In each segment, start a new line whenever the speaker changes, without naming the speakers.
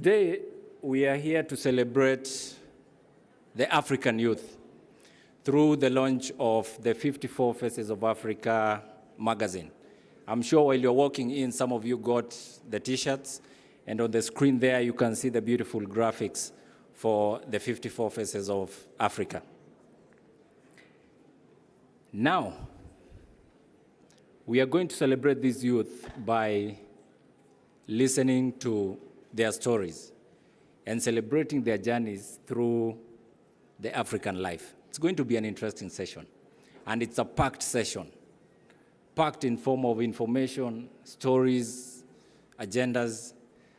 Today, we are here to celebrate the African youth through the launch of the 54 Faces of Africa magazine. I'm sure while you're walking in, some of you got the t-shirts, and on the screen there, you can see the beautiful graphics for the 54 Faces of Africa. Now, we are going to celebrate these youth by listening to their stories and celebrating their journeys through the African life. It's going to be an interesting session, and it's a packed session, packed in form of information, stories, agendas.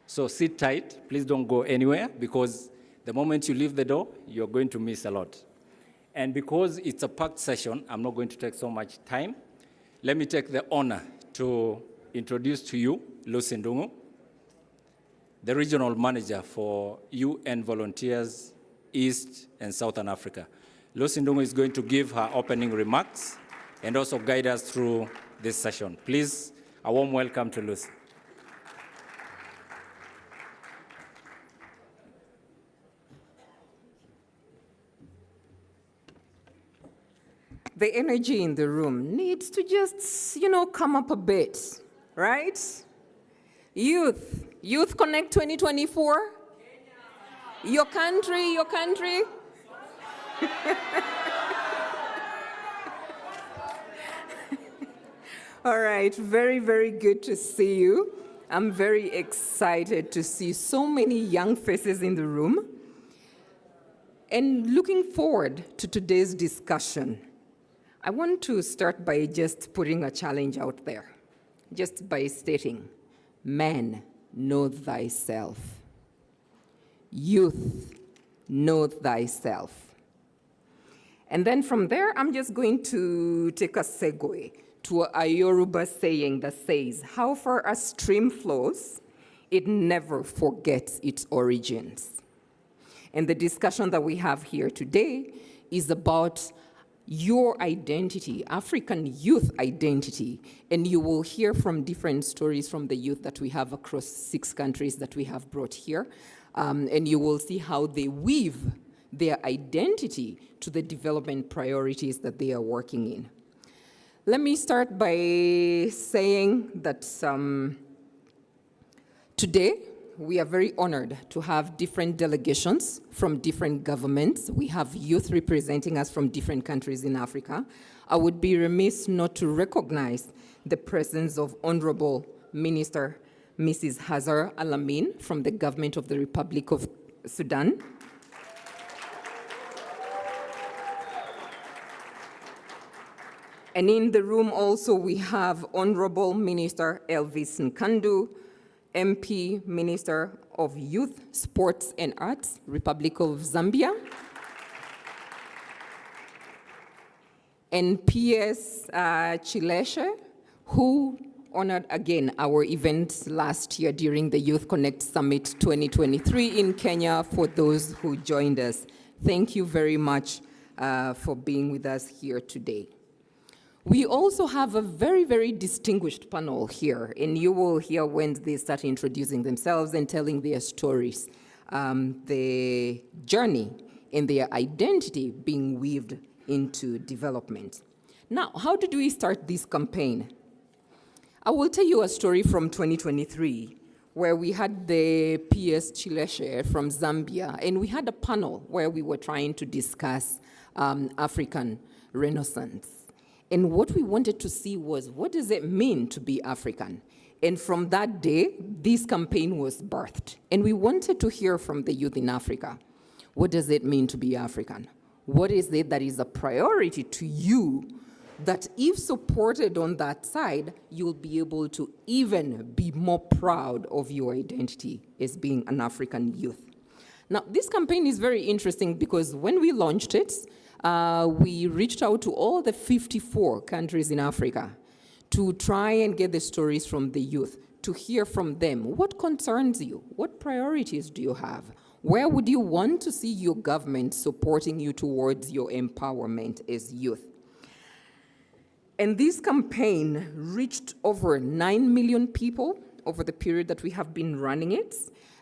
So sit tight, please don't go anywhere, because the moment you leave the door, you're going to miss a lot. And because it's a packed session, I'm not going to take so much time. Let me take the honor to introduce to you Lucy Ndungu, the regional manager for UN Volunteers East and Southern Africa. Lucy Ndungu is going to give her opening remarks and also guide us through this session. Please, a warm welcome to Lucy.
The energy in the room needs to just, come up a bit, right? Youth Connect 2024. Your country. All right, very, very good to see you. I'm very excited to see so many young faces in the room and looking forward to today's discussion. I want to start by just putting a challenge out there, just by stating, man, know thyself. Youth, know thyself. And then from there, I'm just going to take a segue to a Yoruba saying that says, how far a stream flows, it never forgets its origins. And the discussion that we have here today is about your identity, African youth identity, and you will hear from different stories from the youth that we have across 6 countries that we have brought here, and you will see how they weave their identity to the development priorities that they are working in. Let me start by saying that today, we are very honored to have different delegations from different governments. We have youth representing us from different countries in Africa. I would be remiss not to recognize the presence of Honorable Minister Mrs. Hazar Alamin from the government of the Republic of Sudan. And in the room also we have Honorable Minister Elvis Nkandu, MP, Minister of Youth, Sports and Arts, Republic of Zambia. And PS Chileshe, who honored again our event last year during the Youth Connect Summit 2023 in Kenya for those who joined us. Thank you very much for being with us here today. We also have a very, very distinguished panel here, and you will hear when they start introducing themselves and telling their stories, the journey and their identity being weaved into development. Now, how did we start this campaign? I will tell you a story from 2023, where we had the PS Chileshe from Zambia, and we had a panel where we were trying to discuss African Renaissance. And what we wanted to see was, what does it mean to be African? And from that day, this campaign was birthed. And we wanted to hear from the youth in Africa. What does it mean to be African? What is it that is a priority to you that if supported on that side, you'll be able to even be more proud of your identity as being an African youth? Now, this campaign is very interesting because when we launched it, we reached out to all the 54 countries in Africa to try and get the stories from the youth, to hear from them. What concerns you? What priorities do you have? Where would you want to see your government supporting you towards your empowerment as youth? And this campaign reached over 9 million people over the period that we have been running it.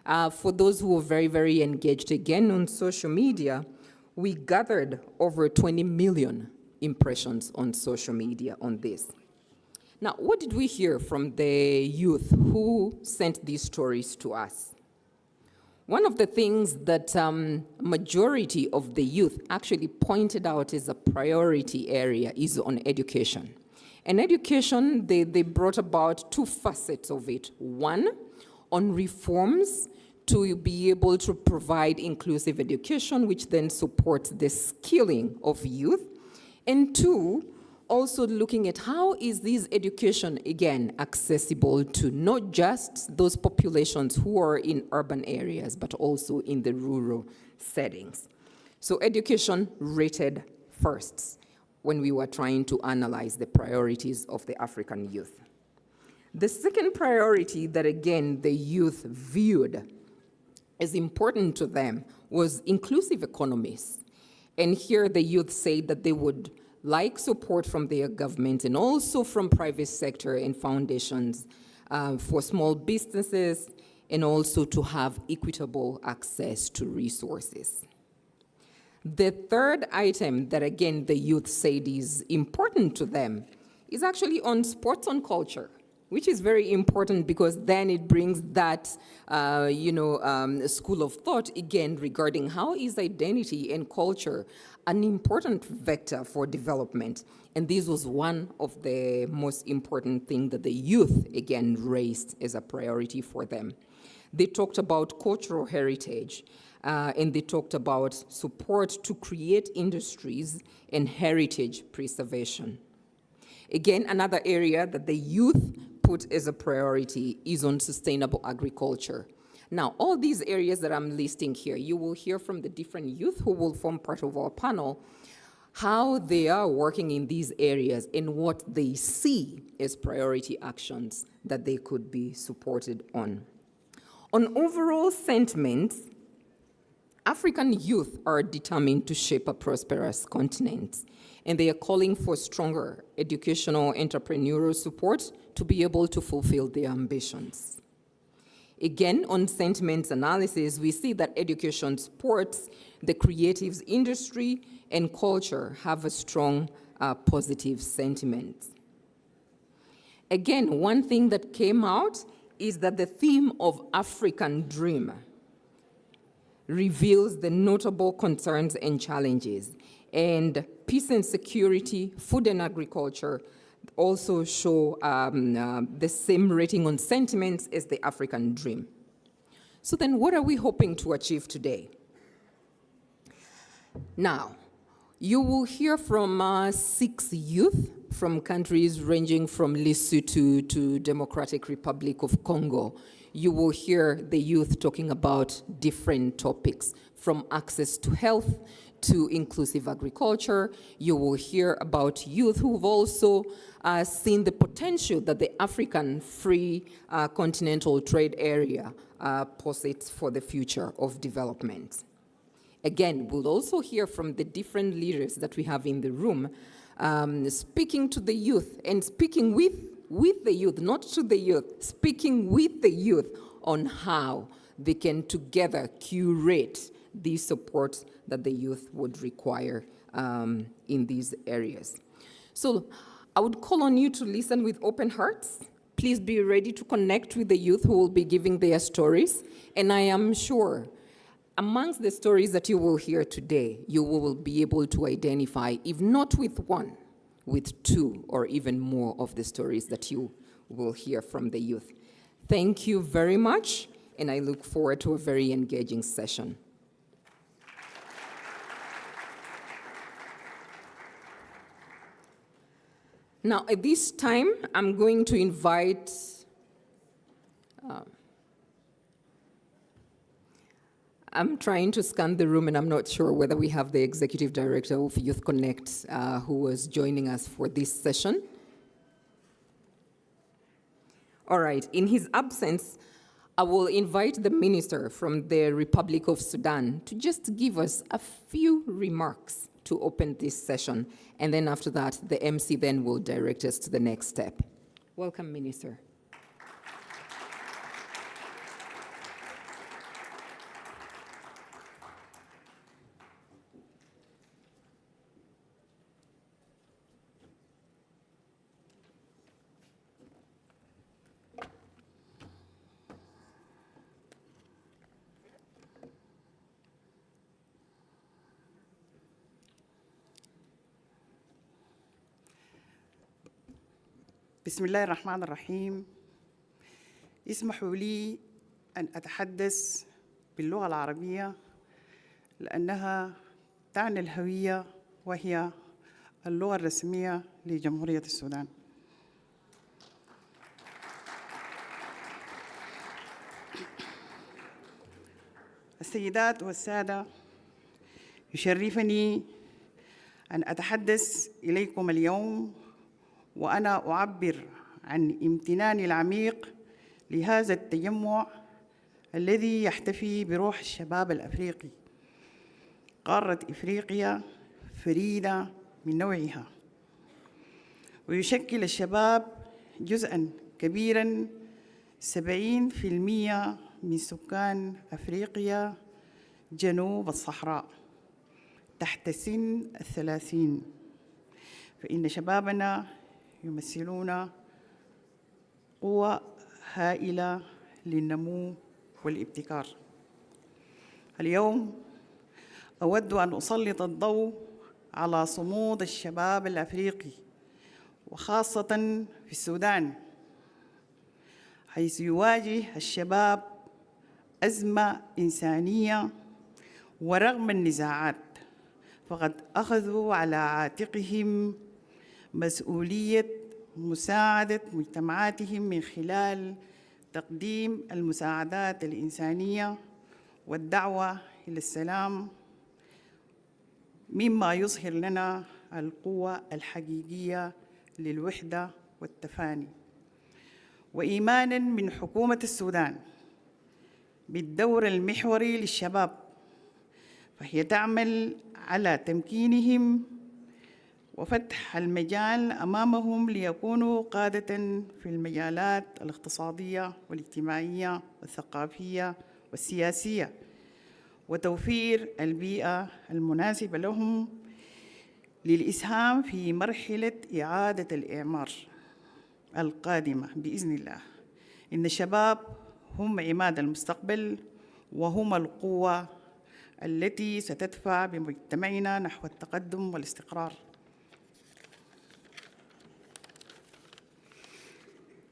For those who are very, very engaged again on social media, we gathered over 20 million impressions on social media on this. Now, what did we hear from the youth who sent these stories to us? One of the things that majority of the youth actually pointed out as a priority area is on education. And education, they brought about two facets of it. One, on reforms to be able to provide inclusive education, which then supports the skilling of youth. And two, also looking at how is this education, again, accessible to not just those populations who are in urban areas, but also in the rural settings. So education rated first when we were trying to analyze the priorities of the African youth. The second priority that, again, the youth viewed as important to them was inclusive economies. And here the youth said that they would like support from their government and also from private sector and foundations for small businesses, and also to have equitable access to resources. The third item that, again, the youth said is important to them is actually on sports and culture, which is very important because then it brings that, school of thought, again, regarding how is identity and culture an important vector for development. And this was one of the most important things that the youth, again, raised as a priority for them. They talked about cultural heritage, and they talked about support to create industries and heritage preservation. Again, another area that the youth put as a priority is on sustainable agriculture. Now, all these areas that I'm listing here, you will hear from the different youth who will form part of our panel, how they are working in these areas and what they see as priority actions that they could be supported on. On overall sentiment, African youth are determined to shape a prosperous continent, and they are calling for stronger educational entrepreneurial support to be able to fulfill their ambitions. Again, on sentiment analysis, we see that education supports the creatives industry and culture have a strong positive sentiment. Again, one thing that came out is that the theme of African Dream reveals the notable concerns and challenges, and peace and security, food and agriculture also show the same rating on sentiments as the African Dream. So then what are we hoping to achieve today? Now, you will hear from 6 youth from countries ranging from Lesotho to Democratic Republic of Congo. You will hear the youth talking about different topics, from access to health to inclusive agriculture. You will hear about youth who've also seen the potential that the African free continental trade area posits for the future of development. Again, we'll also hear from the different leaders that we have in the room, speaking to the youth and speaking with the youth, not to the youth, speaking with the youth on how they can together curate the support that the youth would require in these areas. So I would call on you to listen with open hearts. Please be ready to connect with the youth who will be giving their stories. And I am sure amongst the stories that you will hear today, you will be able to identify, if not with one, with 2 or even more of the stories that you will hear from the youth. Thank you very much, and I look forward to a very engaging session. Now, at this time, I'm going to invite I'm trying to scan the room, and I'm not sure whether we have the Executive Director of Youth Connect who was joining us for this session. All right, in his absence, I will invite the Minister from the Republic of Sudan to just give us a few remarks to open this session, and then after that, the MC then will direct us to the next step. Welcome, Minister.
بسم الله الرحمن الرحيم. اسمحوا لي أن أتحدث باللغة العربية لأنها تعني الهوية وهي اللغة الرسمية لجمهورية السودان. السيدات والسادة، يشرفني أن أتحدث إليكم اليوم وأنا أعبر عن امتناني العميق لهذا التجمع الذي يحتفي بروح الشباب الأفريقي. قارة إفريقيا فريدة من نوعها، ويشكل الشباب جزءاً كبيراً 70% من سكان أفريقيا جنوب الصحراء تحت سن 30. فإن شبابنا يمثلون قوة هائلة للنمو والابتكار. اليوم أود أن أسلط الضوء على صمود الشباب الأفريقي وخاصة في السودان، حيث يواجه الشباب أزمة إنسانية، ورغم النزاعات فقد أخذوا على عاتقهم مسؤولية مساعدة مجتمعاتهم من خلال تقديم المساعدات الإنسانية والدعوة إلى السلام، مما يظهر لنا القوة الحقيقية للوحدة والتفاني. وإيماناً من حكومة السودان بالدور المحوري للشباب، فهي تعمل على تمكينهم وفتح المجال أمامهم ليكونوا قادة في المجالات الاقتصادية والاجتماعية والثقافية والسياسية، وتوفير البيئة المناسبة لهم للإسهام في مرحلة إعادة الإعمار القادمة بإذن الله. إن الشباب هم عماد المستقبل، وهم القوة التي ستدفع بمجتمعنا نحو التقدم والاستقرار.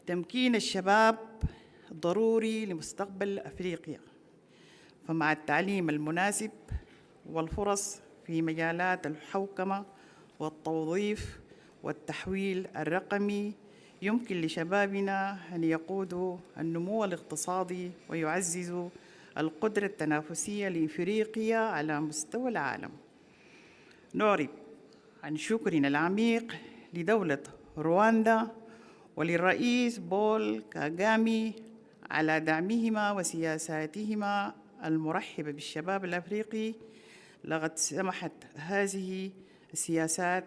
تمكين الشباب ضروري لمستقبل أفريقيا، فمع التعليم المناسب والفرص في مجالات الحوكمة والتوظيف والتحويل الرقمي يمكن لشبابنا أن يقودوا النمو الاقتصادي ويعززوا القدرة التنافسية لإفريقيا على مستوى العالم. نعرب عن شكرنا العميق لدولة رواندا وللرئيس بول كاغامي على دعمهما وسياساتهما المرحبة بالشباب الأفريقي. لقد سمحت هذه السياسات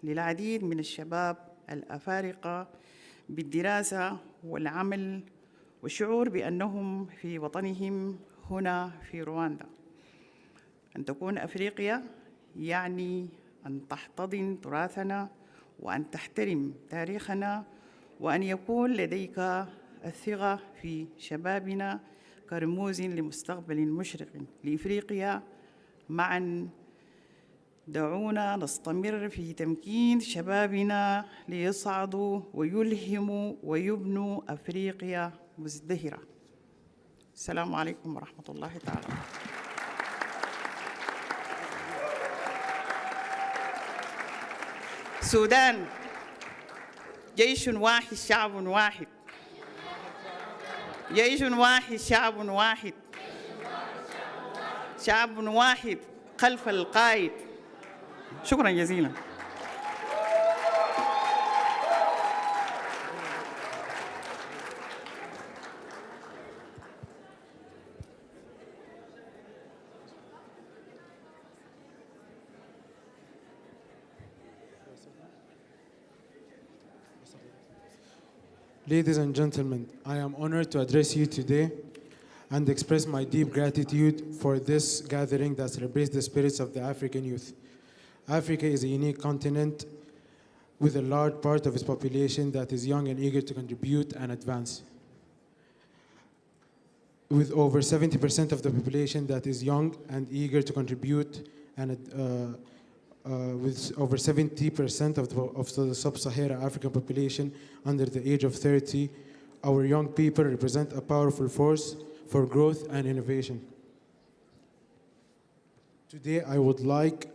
للعديد من الشباب الأفارقة بالدراسة والعمل والشعور بأنهم في وطنهم هنا في رواندا. أن تكون أفريقيا يعني أن تحتضن تراثنا وأن تحترم تاريخنا، وأن يكون لديك الثقة في شبابنا كرموز لمستقبل مشرق لإفريقيا. معاً دعونا نستمر في تمكين شبابنا ليصعدوا ويلهموا ويبنوا أفريقيا مزدهرة. السلام عليكم ورحمة الله تعالى. السودان جيش واحد شعب واحد، جيش واحد شعب واحد، شعب واحد خلف القائد. شكرا جزيلا.
Ladies and gentlemen, I am honored to address you today and express my deep gratitude for this gathering that celebrates the spirits of the African youth. Africa is a unique continent with a large part of its population that is young and eager to contribute and advance. With over 70% of the population that is young and eager to contribute and with over 70% of the sub-Saharan African population under the age of 30, our young people represent a powerful force for growth and innovation. Today, I would like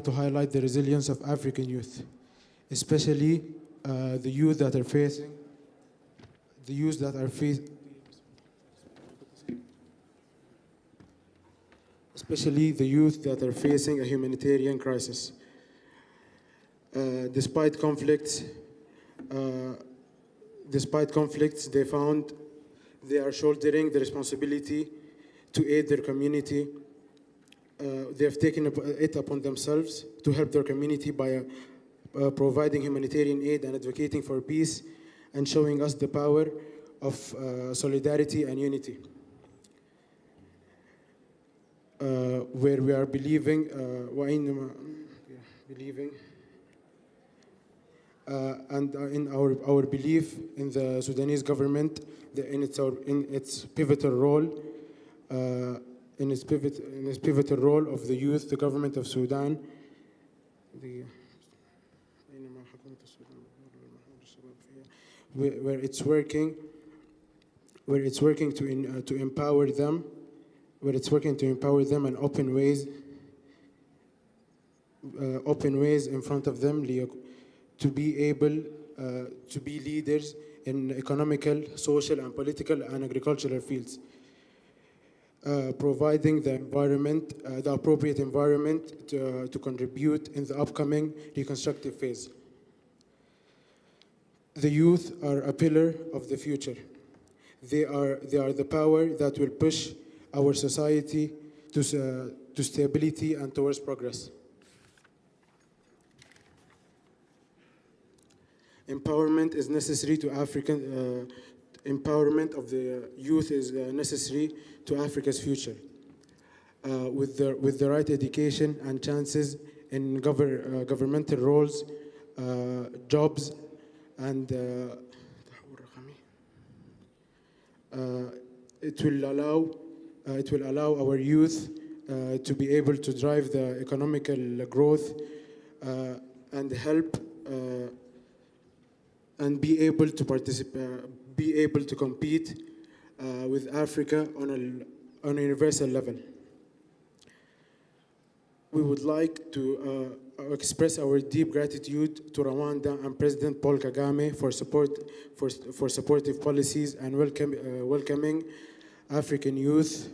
to highlight the resilience of African youth, especially the youth that are facing a humanitarian crisis. Despite conflicts, they found they are shouldering the responsibility to aid their community. They have taken it upon themselves to help their community by providing humanitarian aid and advocating for peace and showing us the power of solidarity and unity. Where we are believing, and in our belief in the Sudanese government, in its pivotal role, in its pivotal role of the youth, the government of Sudan, where it's working to empower them. Where it's working to empower them and open ways in front of them to be able to be leaders in economical, social, and political and agricultural fields, providing the appropriate environment to contribute in the upcoming reconstructive phase. The youth are a pillar of the future. They are the power that will push our society to stability and towards progress. Empowerment is necessary to empowerment of the youth is necessary to Africa's future. With the right education and chances in governmental roles, jobs, and it will allow our youth to be able to drive the economical growth and help and be able to compete with Africa on a universal level. We would like to express our deep gratitude to Rwanda and President Paul Kagame for supportive policies and welcoming African youth.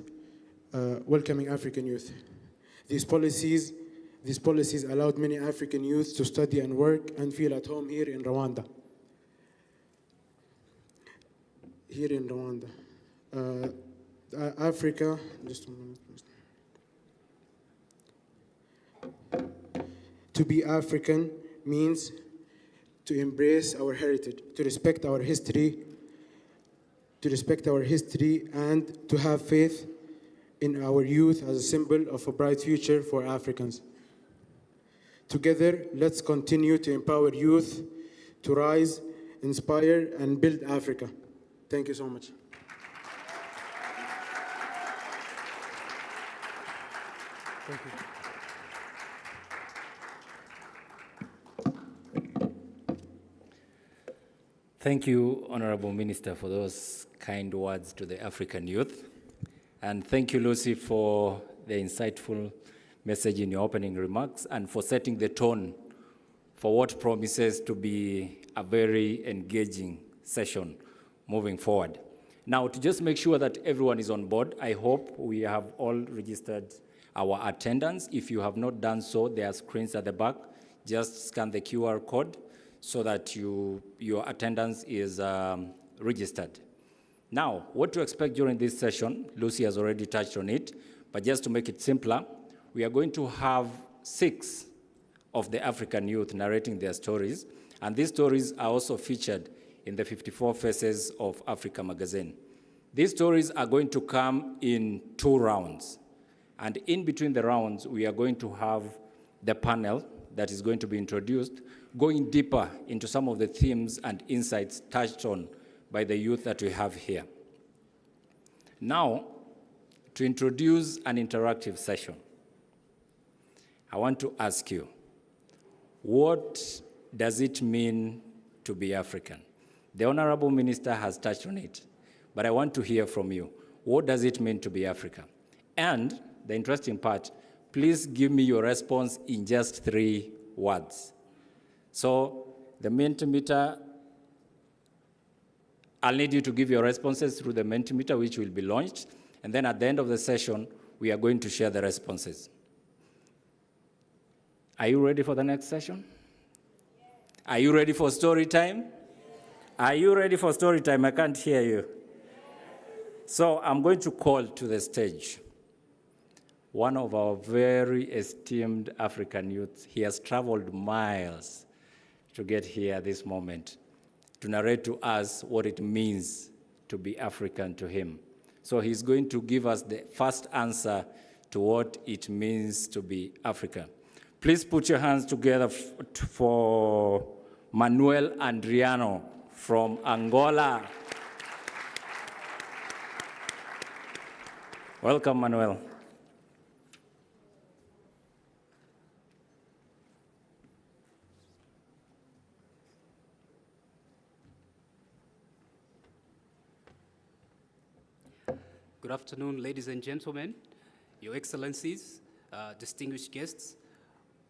These policies allowed many African youth to study and work and feel at home here in Rwanda. Africa, just a moment, please. To be African means to embrace our heritage, to respect our history, and to have faith in our youth as a symbol of a bright future for Africans. Together, let's continue to empower youth to rise, inspire, and build Africa. Thank you so much. Thank you.
Thank you, Honorable Minister, for those kind words to the African youth. And thank you, Lucy, for the insightful message in your opening remarks and for setting the tone for what promises to be a very engaging session moving forward. Now, to just make sure that everyone is on board, I hope we have all registered our attendance. If you have not done so, there are screens at the back. Just scan the QR code so that your attendance is registered. Now, what to expect during this session, Lucy has already touched on it, but just to make it simpler, we are going to have 6 of the African youth narrating their stories, and these stories are also featured in the 54 Faces of Africa magazine. These stories are going to come in 2 rounds, and in between the rounds, we are going to have the panel that is going to be introduced, going deeper into some of the themes and insights touched on by the youth that we have here. Now, to introduce an interactive session. I want to ask you, what does it mean to be African? The Honorable Minister has touched on it, but I want to hear from you. What does it mean to be African? And the interesting part, please give me your response in just 3 words. So the Mentimeter, I'll need you to give your responses through the Mentimeter, which will be launched. And then at the end of the session, we are going to share the responses. Are you ready for the next session? Are you ready for story time? Are you ready for story time? I can't hear you. So I'm going to call to the stage one of our very esteemed African youths. He has traveled miles to get here at this moment to narrate to us what it means to be African to him. So he's going to give us the first answer to what it means to be African. Please put your hands together for Manuel Adriano from Angola. Welcome, Manuel.
Good afternoon, ladies and gentlemen, Your Excellencies, distinguished guests,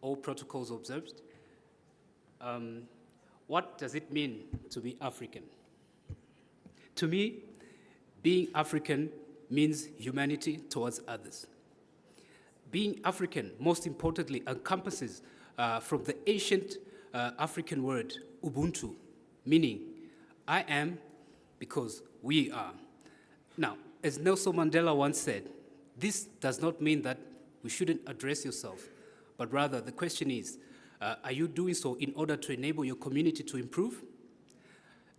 all protocols observed. What does it mean to be African? To me, being African means humanity towards others. Being African, most importantly, encompasses from the ancient African word, Ubuntu, meaning I am because we are. Now, as Nelson Mandela once said, this does not mean that we shouldn't address yourself, but rather the question is, are you doing so in order to enable your community to improve?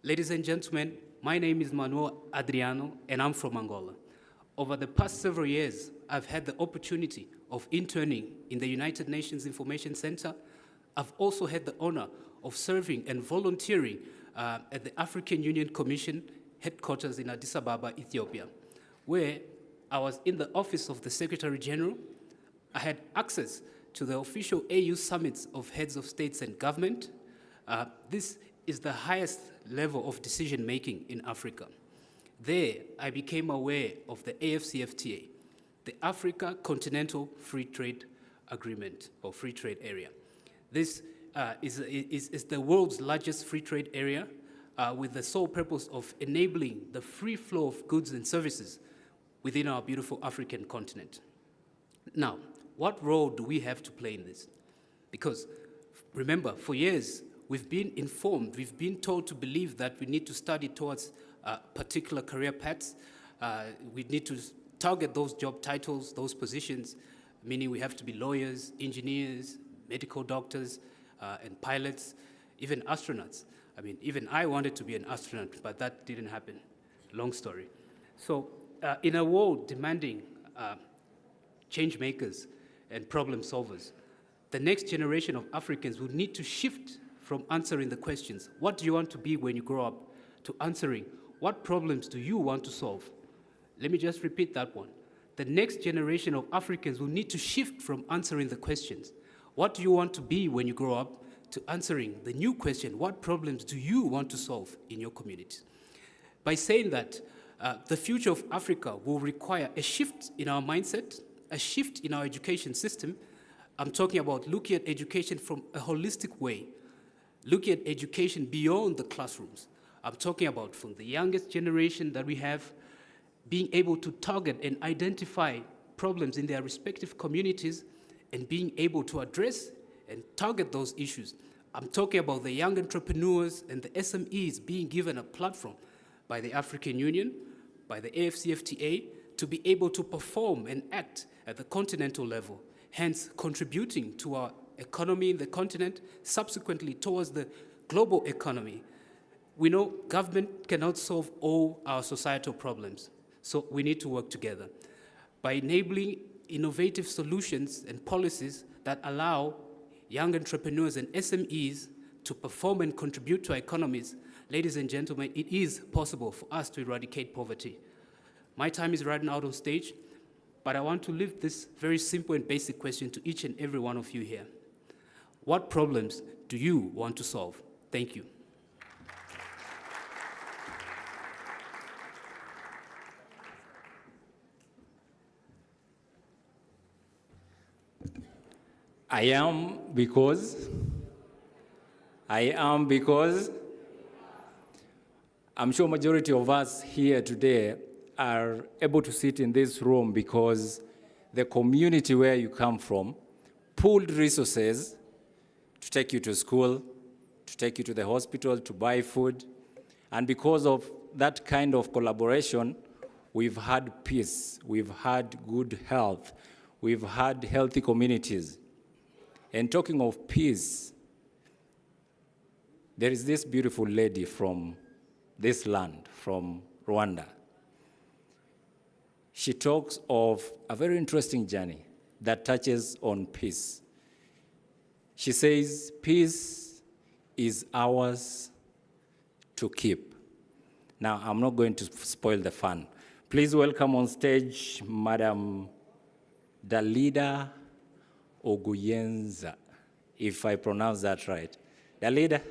Ladies and gentlemen, my name is Manuel Adriano, and I'm from Angola. Over the past several years, I've had the opportunity of interning in the United Nations Information Center. I've also had the honor of serving and volunteering at the African Union Commission headquarters in Addis Ababa, Ethiopia, where I was in the office of the Secretary General. I had access to the official AU summits of heads of states and government. This is the highest level of decision-making in Africa. There, I became aware of the AFCFTA, the Africa Continental Free Trade Agreement, or Free Trade Area. This is the world's largest free trade area with the sole purpose of enabling the free flow of goods and services within our beautiful African continent. Now, what role do we have to play in this? Because remember, for years, we've been informed, we've been told to believe that we need to study towards particular career paths. We need to target those job titles, those positions, meaning we have to be lawyers, engineers, medical doctors, and pilots, even astronauts. I mean, even I wanted to be an astronaut, but that didn't happen. Long story. So in a world demanding change makers and problem solvers, the next generation of Africans will need to shift from answering the questions, what do you want to be when you grow up, to answering, what problems do you want to solve? Let me just repeat that one. The next generation of Africans will need to shift from answering the questions, what do you want to be when you grow up, to answering the new question, what problems do you want to solve in your community? By saying that, the future of Africa will require a shift in our mindset, a shift in our education system. I'm talking about looking at education from a holistic way, looking at education beyond the classrooms. I'm talking about from the youngest generation that we have, being able to target and identify problems in their respective communities and being able to address and target those issues. I'm talking about the young entrepreneurs and the SMEs being given a platform by the African Union, by the AFCFTA, to be able to perform and act at the continental level, hence contributing to our economy in the continent, subsequently towards the global economy. We know government cannot solve all our societal problems, so we need to work together. By enabling innovative solutions and policies that allow young entrepreneurs and SMEs to perform and contribute to our economies, ladies and gentlemen, it is possible for us to eradicate poverty. My time is running out on stage. but I want to leave this very simple and basic question to each and every one of you here. What problems do you want to solve? Thank you.
I am because I'm sure majority of us here today are able to sit in this room because the community where you come from pooled resources to take you to school, to take you to the hospital, to buy food. And because of that kind of collaboration, we've had peace, we've had good health, we've had healthy communities. And talking of peace, there is this beautiful lady from this land, from Rwanda. She talks of a very interesting journey that touches on peace. She says, peace is ours to keep. Now, I'm not going to spoil the fun. Please welcome on stage Madam Dalida Oguyenza, if I pronounce that right. Dalida.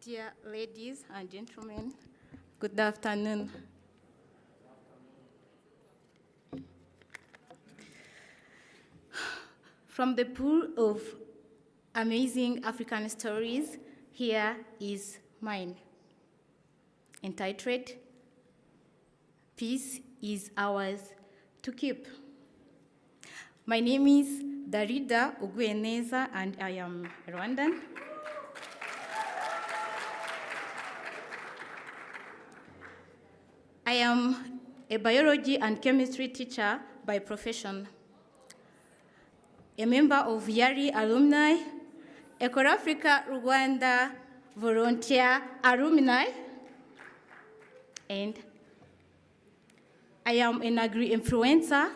Dear ladies and gentlemen, good afternoon. From the pool of amazing African stories, here is mine, entitled, Peace is Ours to Keep. My name is Darida Ogueneza, and I am Rwandan. I am a biology and chemistry teacher by profession, a member of YARI alumni, Ecole Africa Rwanda volunteer alumni, and I am an agri-influencer,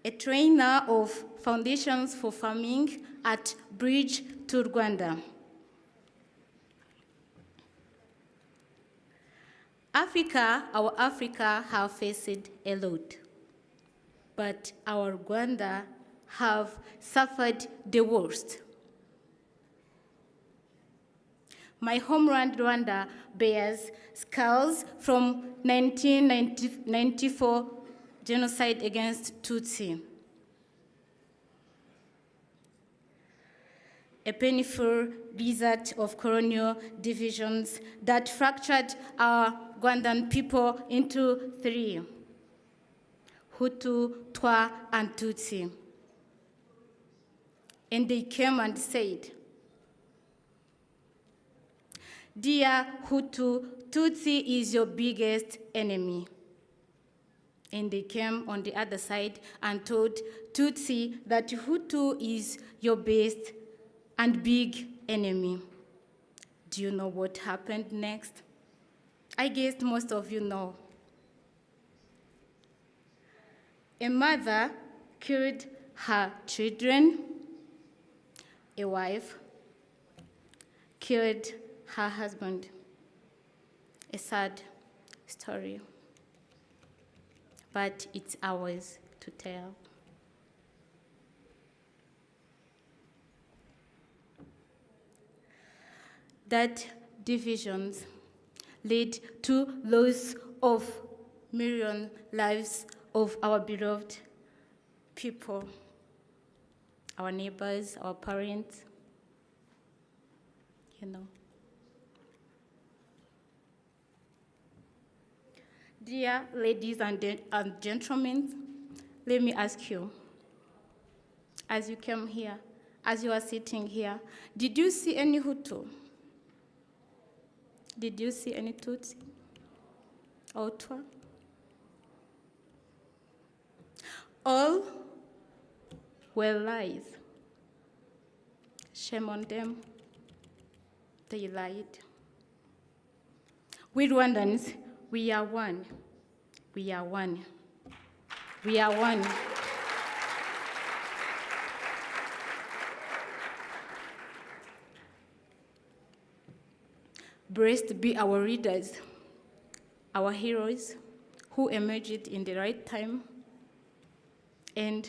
a trainer of foundations for farming at Bridge to Rwanda. Our Africa have faced a lot, but our Rwanda have suffered the worst. My homeland Rwanda bears scars from 1994 genocide against Tutsi. A painful result of colonial divisions that fractured our Rwandan people into three: Hutu, Twa, and Tutsi. And they came and said, "Dear Hutu, Tutsi is your biggest enemy." And they came on the other side and told Tutsi that Hutu is your best and big enemy. Do you know what happened next? I guess most of you know. A mother killed her children. A wife killed her husband. A sad story, but it's ours to tell. That divisions lead to loss of million lives of our beloved people, our neighbors, our parents, you know. Dear ladies and gentlemen, let me ask you, as you came here, as you are sitting here, did you see any Hutu? Did you see any Tutsi or Twa? All were lies. Shame on them. They lied. We Rwandans, we are one. We are one. We are one. Blessed be our leaders, our heroes, who emerged in the right time and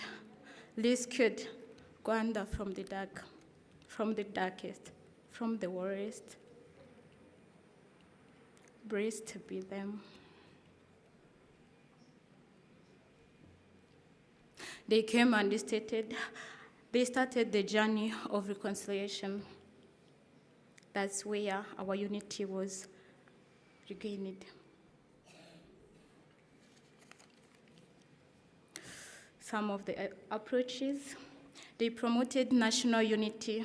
rescued Rwanda from the darkest, from the worst. Blessed be them. They came and they started the journey of reconciliation. That's where our unity was regained. Some of the approaches, they promoted national unity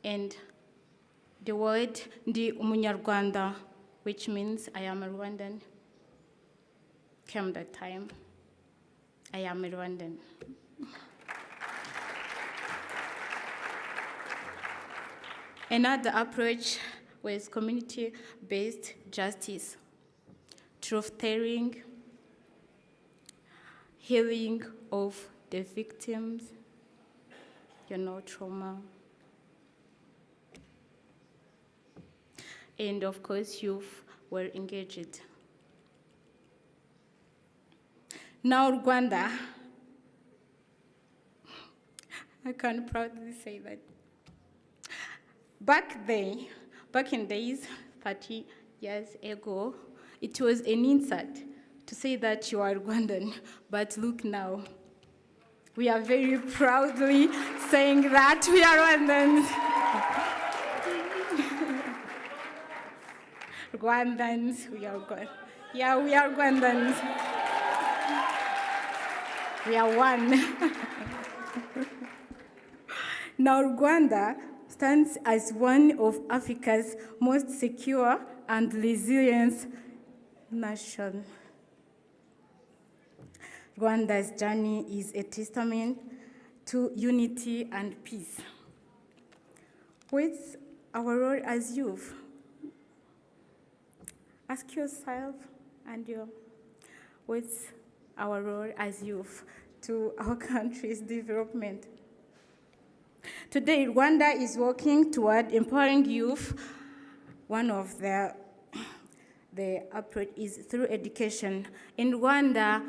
and the word Ndi Umunyarwanda, which means I am a Rwandan, came that time. I am a Rwandan. Another approach was community-based justice, truth-telling, healing of the victims, trauma. And of course, youth were engaged. Now Rwanda, I can proudly say that. Back in days, 30 years ago, it was an insult to say that you are Rwandan, but look now. We are very proudly saying that we are Rwandans. Rwandans, we are good. Yeah, we are Rwandans. We are one. Now Rwanda stands as one of Africa's most secure and resilient nations. Rwanda's journey is a testament to unity and peace. What's our role as youth? Ask yourself what's our role as youth to our country's development? Today, Rwanda is working toward empowering youth. One of the approach is through education. In Rwanda,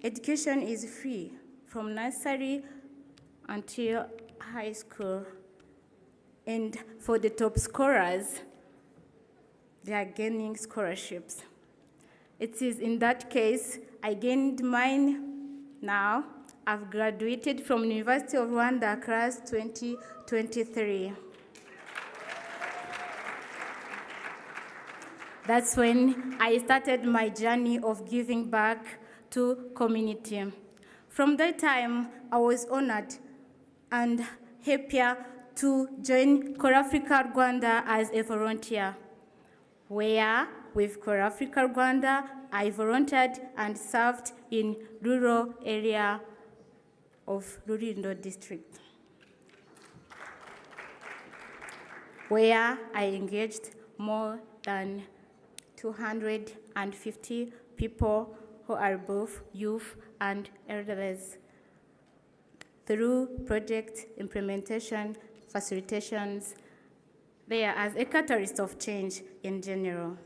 education is free from nursery until high school. And for the top scorers, they are gaining scholarships. It is in that case, I gained mine now. I've graduated from University of Rwanda, class 2023. That's when I started my journey of giving back to community. From that time, I was honored and happier to join Core Africa Rwanda as a volunteer, where with Core Africa Rwanda, I volunteered and served in rural area of Rulindo district, where I engaged more than 250 people who are both youth and elders through project implementation, facilitations, there as a catalyst of change in general.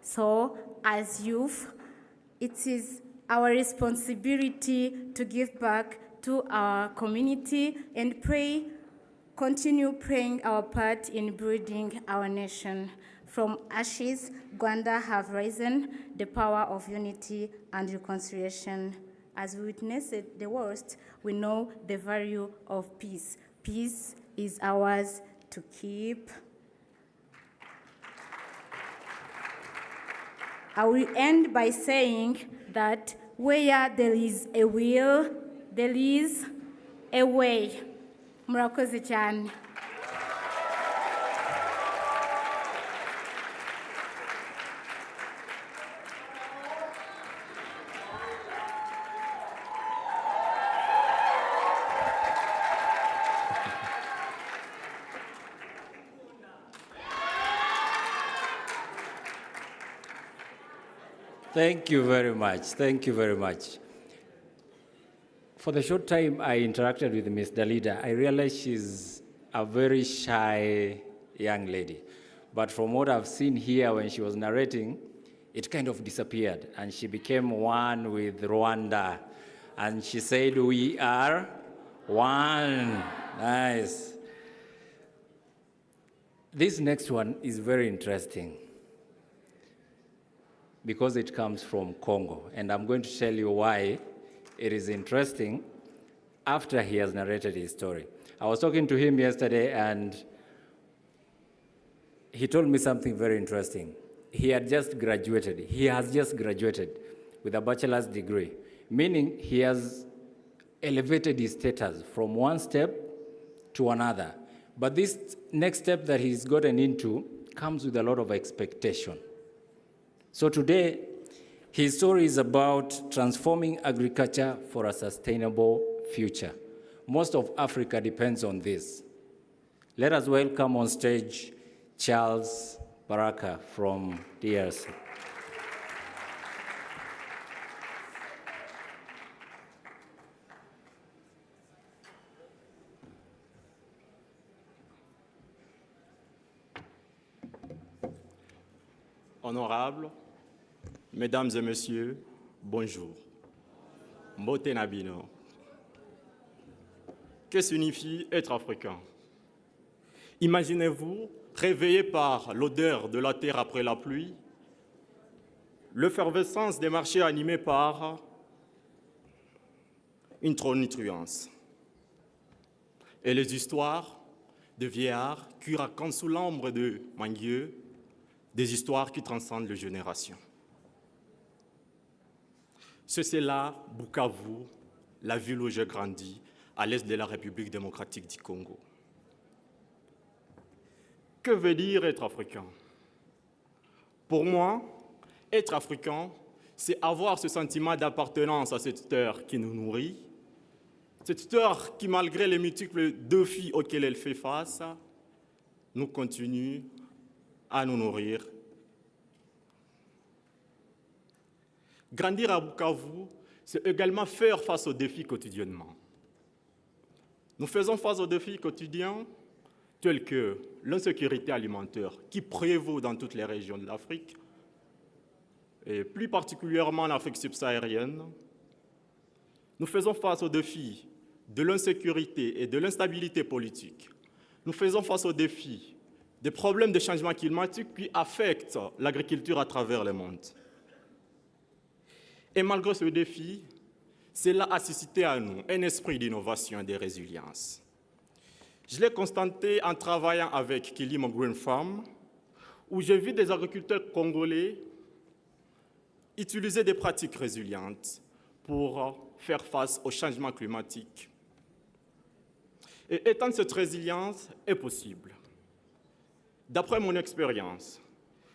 So, as youth, it is our responsibility to give back to our community and continue playing our part in building our nation. From ashes, Rwanda have risen the power of unity and reconciliation. As we witness the worst, we know the value of peace. Peace is ours to keep. I will end by saying that where there is a will, there is a way. Murakoze cyane.
Thank you very much. Thank you very much. For the short time I interacted with Ms. Dalida, I realized she's a very shy young lady. But from what I've seen here when she was narrating, it kind of disappeared, and she became one with Rwanda. And she said, "We are one." Nice. This next one is very interesting because it comes from Congo, and I'm going to tell you why it is interesting after he has narrated his story. I was talking to him yesterday, and he told me something very interesting. He has just graduated with a bachelor's degree, meaning he has elevated his status from one step to another. But this next step that he's gotten into comes with a lot of expectation. So today, his story is about transforming agriculture for a sustainable future. Most of Africa depends on this. Let us welcome on stage Charles Baraka from DRC.
Honorables, Mesdames et Messieurs, bonjour. Mbote Nabino. Que signifie être africain? Imaginez-vous réveillé par l'odeur de la terre après la pluie, l'effervescence des marchés animés par une tonitruance et les histoires de vieillards qui racontent sous l'ombre de manguieux des histoires qui transcendent les générations. C'est là, Bukavu, la ville où j'ai grandi, à l'est de la République démocratique du Congo. Que veut dire être africain? Pour moi, être africain, c'est avoir ce sentiment d'appartenance à cette terre qui nous nourrit, cette terre qui, malgré les multiples défis auxquels elle fait face, nous continue à nous nourrir. Grandir à Bukavu, c'est également faire face aux défis quotidiennement. Nous faisons face aux défis quotidiens tels que l'insécurité alimentaire qui prévaut dans toutes les régions de l'Afrique, et plus particulièrement en Afrique subsaharienne. Nous faisons face aux défis de l'insécurité et de l'instabilité politique. Nous faisons face aux défis des problèmes de changement climatique qui affectent l'agriculture à travers le monde. Et malgré ce défi, cela a suscité à nous un esprit d'innovation et de résilience. Je l'ai constaté en travaillant avec Kilimo Green Farm, où j'ai vu des agriculteurs congolais utiliser des pratiques résilientes pour faire face au changement climatique. Et étendre cette résilience est possible. D'après mon expérience,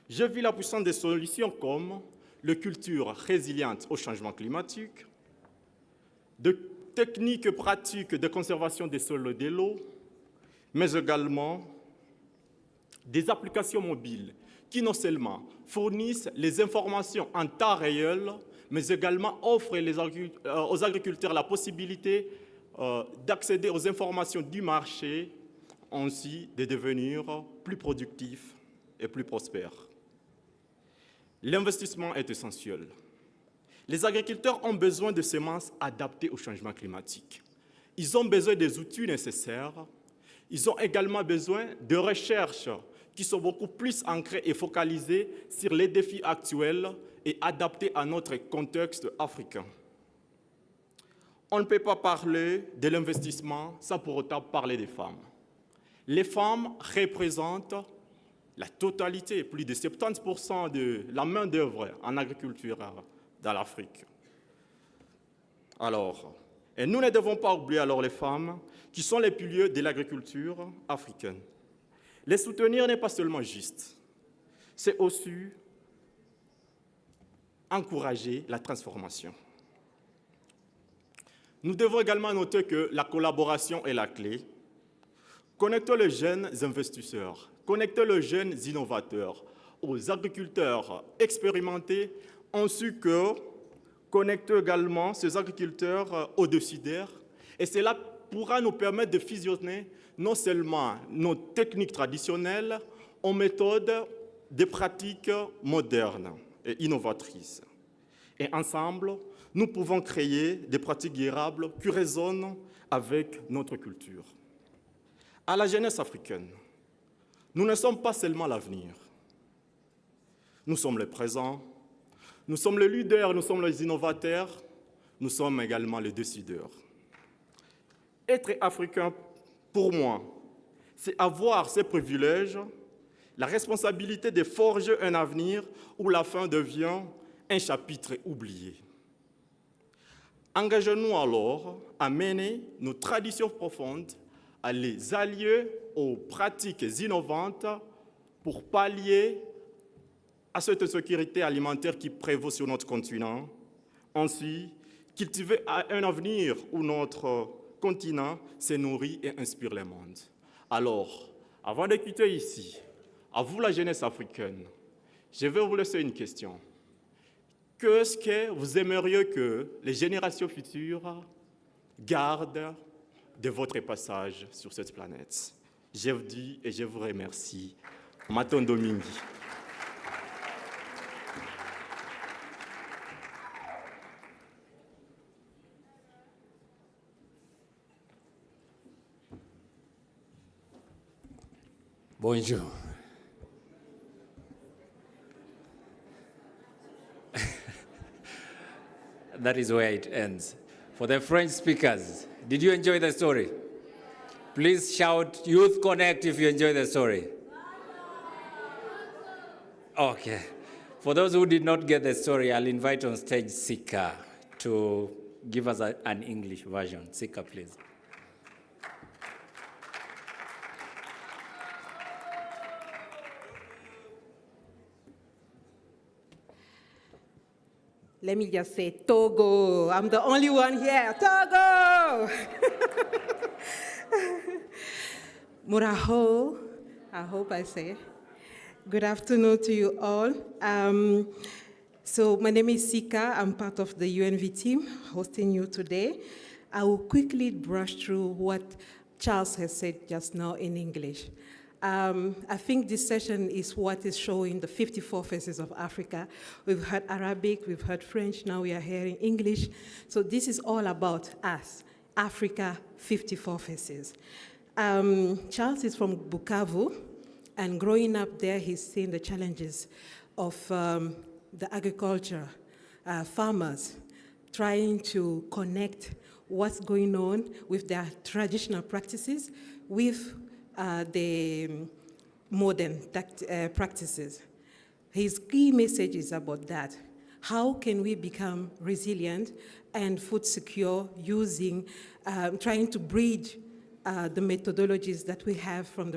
j'ai vu la puissance des solutions comme les cultures résilientes au changement climatique, de techniques pratiques de conservation des sols et de l'eau, mais également des applications mobiles qui non seulement fournissent les informations en temps réel, mais également offrent aux agriculteurs la possibilité d'accéder aux informations du marché, ainsi de devenir plus productifs et plus prospères. L'investissement est essentiel. Les agriculteurs ont besoin de semences adaptées au changement climatique. Ils ont besoin des outils nécessaires. Ils ont également besoin de recherches qui sont beaucoup plus ancrées et focalisées sur les défis actuels et adaptées à notre contexte africain. On ne peut pas parler de l'investissement sans pour autant parler des femmes. Les femmes représentent la totalité, plus de 70% de la main-d'œuvre en agriculture dans l'Afrique. Alors, et nous ne devons pas oublier alors les femmes qui sont les piliers de l'agriculture africaine. Les soutenir n'est pas seulement juste, c'est aussi encourager la transformation. Nous devons également noter que la collaboration est la clé. Connecter les jeunes investisseurs, connecter les jeunes innovateurs aux agriculteurs expérimentés ont su que connecter également ces agriculteurs aux décideurs, et cela pourra nous permettre de fusionner non seulement nos techniques traditionnelles aux méthodes des pratiques modernes et innovatrices. Et ensemble, nous pouvons créer des pratiques durables qui résonnent avec notre culture. À la jeunesse africaine, nous ne sommes pas seulement l'avenir. Nous sommes le présent, nous sommes les leaders, nous sommes les innovateurs, nous sommes également les décideurs. Être africain, pour moi, c'est avoir ces privilèges, la responsabilité de forger un avenir où la fin devient un chapitre oublié. Engageons-nous alors à mener nos traditions profondes, à les allier aux pratiques innovantes pour pallier à cette insécurité alimentaire qui prévaut sur notre continent. Ainsi, cultiver un avenir où notre continent se nourrit et inspire le monde. Alors, avant de quitter ici, à vous la jeunesse africaine, je vais vous laisser une question. Qu'est-ce que vous aimeriez que les générations futures gardent de votre passage sur cette planète? Je vous dis et je vous remercie. Maton Domingue.
Bonjour. That is where it ends. For the French speakers, did you enjoy the story? Please shout Youth Connect if you enjoy the story. Okay. For those who did not get the story, I'll invite on stage Sika to give us an English version. Sika, please.
Let me just say Togo. I'm the only one here. Togo! Muraho, I hope I say. Good afternoon to you all. So my name is Sika. I'm part of the UNV team hosting you today. I will quickly brush through what Charles has said just now in English. I think this session is what is showing the 54 faces of Africa. We've heard Arabic, we've heard French, now we are hearing English. So this is all about us, Africa, 54 faces. Charles is from Bukavu, and growing up there, he's seen the challenges of the agriculture, farmers, trying to connect what's going on with their traditional practices with the modern practices. His key message is about that. How can we become resilient and food secure using, trying to bridge the methodologies that we have from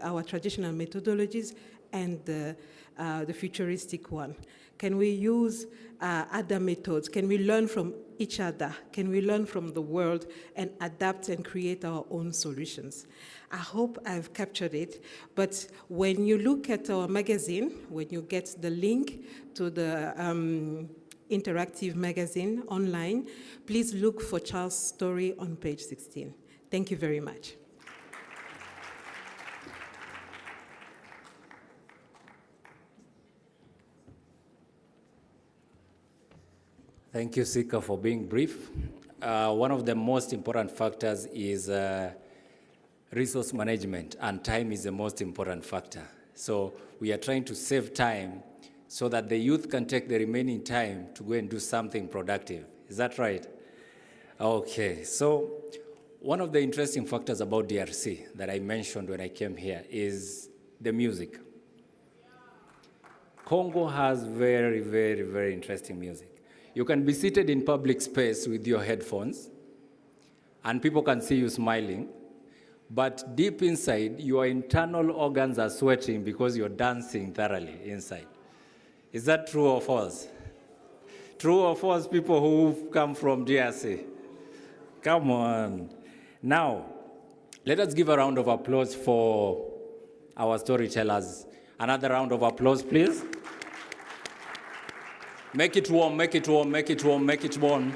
our traditional methodologies and the futuristic one? Can we use other methods? Can we learn from each other? Can we learn from the world and adapt and create our own solutions? I hope I've captured it, but when you look at our magazine, when you get the link to the interactive magazine online, please look for Charles' story on page 16. Thank you very much.
Thank you, Sika, for being brief. One of the most important factors is resource management, and time is the most important factor. So we are trying to save time so that the youth can take the remaining time to go and do something productive. Is that right? Okay, so one of the interesting factors about DRC that I mentioned when I came here is the music. Congo has very, very, very interesting music. You can be seated in public space with your headphones, and people can see you smiling, but deep inside, your internal organs are sweating because you're dancing thoroughly inside. Is that true or false? True or false, people who come from DRC? Come on. Now, let us give a round of applause for our storytellers. Another round of applause, please. Make it warm, make it warm, make it warm, make it warm.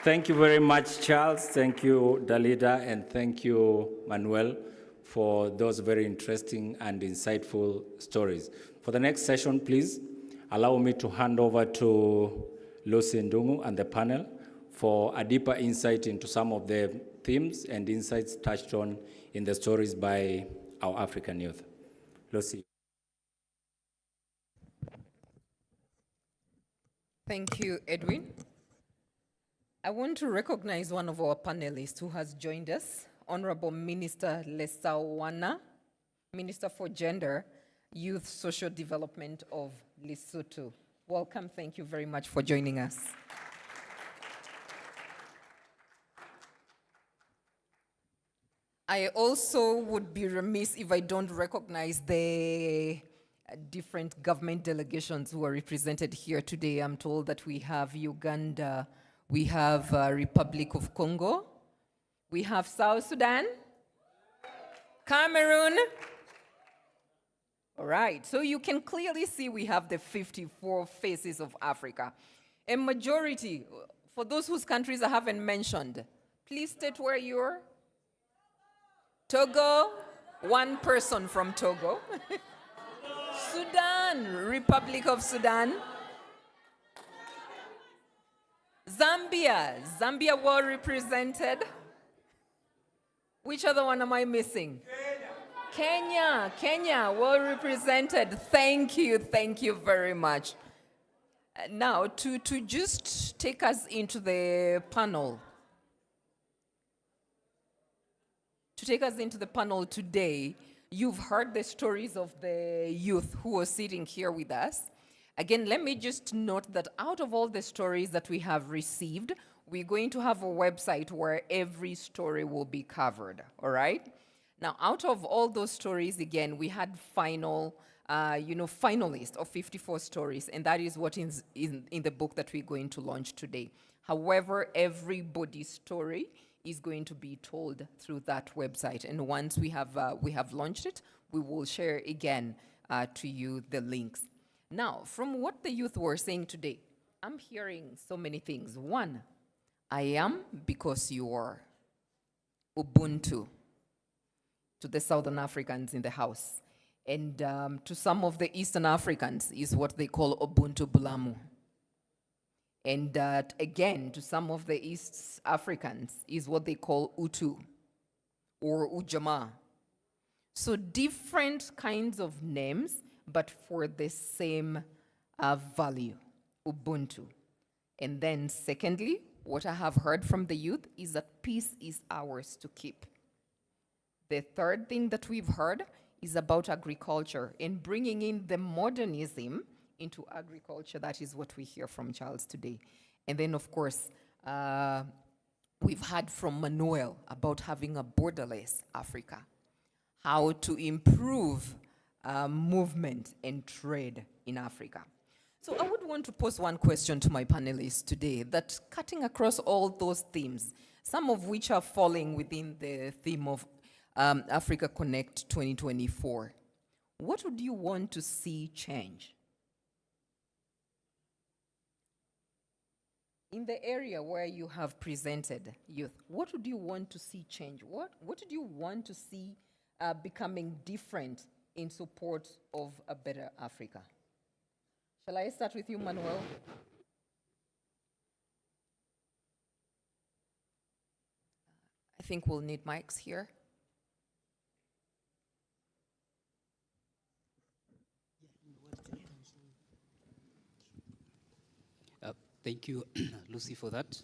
Thank you very much, Charles. Thank you, Dalida, and thank you, Manuel, for those very interesting and insightful stories. For the next session, please allow me to hand over to Lucy Ndungu and the panel for a deeper insight into some of the themes and insights touched on in the stories by our African youth. Lucy.
Thank you, Edwin. I want to recognize one of our panelists who has joined us, Honorable Minister Lesawana, Minister for Gender, Youth, Social Development of Lesotho. Welcome, thank you very much for joining us. I also would be remiss if I don't recognize the different government delegations who are represented here today. I'm told that we have Uganda, we have Republic of Congo, we have South Sudan, Cameroon. All right, so you can clearly see we have the 54 faces of Africa. A majority, for those whose countries I haven't mentioned, please state where you're. Togo, one person from Togo. Sudan, Republic of Sudan. Zambia well represented. Which other one am I missing? Kenya, well represented. Thank you very much. Now, to just take us into the panel. To take us into the panel today, you've heard the stories of the youth who are sitting here with us. Again, let me just note that out of all the stories that we have received, we're going to have a website where every story will be covered, all right? Now, out of all those stories, again, we had finalists of 54 stories, and that is what is in the book that we're going to launch today. However, everybody's story is going to be told through that website. And once we have launched it, we will share again to you the links. Now, from what the youth were saying today, I'm hearing so many things. One, I am because you are. Ubuntu to the Southern Africans in the house. And to some of the Eastern Africans is what they call Ubuntu Bulamu. And again, to some of the East Africans is what they call Utu or Ujamaa. So different kinds of names, but for the same value, Ubuntu. And then secondly, what I have heard from the youth is that peace is ours to keep. The third thing that we've heard is about agriculture and bringing in the modernism into agriculture. That is what we hear from Charles today. And then, of course, we've heard from Manuel about having a borderless Africa, how to improve movement and trade in Africa. So I would want to pose one question to my panelists today, that cutting across all those themes, some of which are falling within the theme of Africa Connect 2024, what would you want to see change? In the area where you have presented youth, what would you want to see change? What would you want to see becoming different in support of a better Africa? Shall I start with you, Manuel? I think we'll need mics here.
Thank you, Lucy, for that.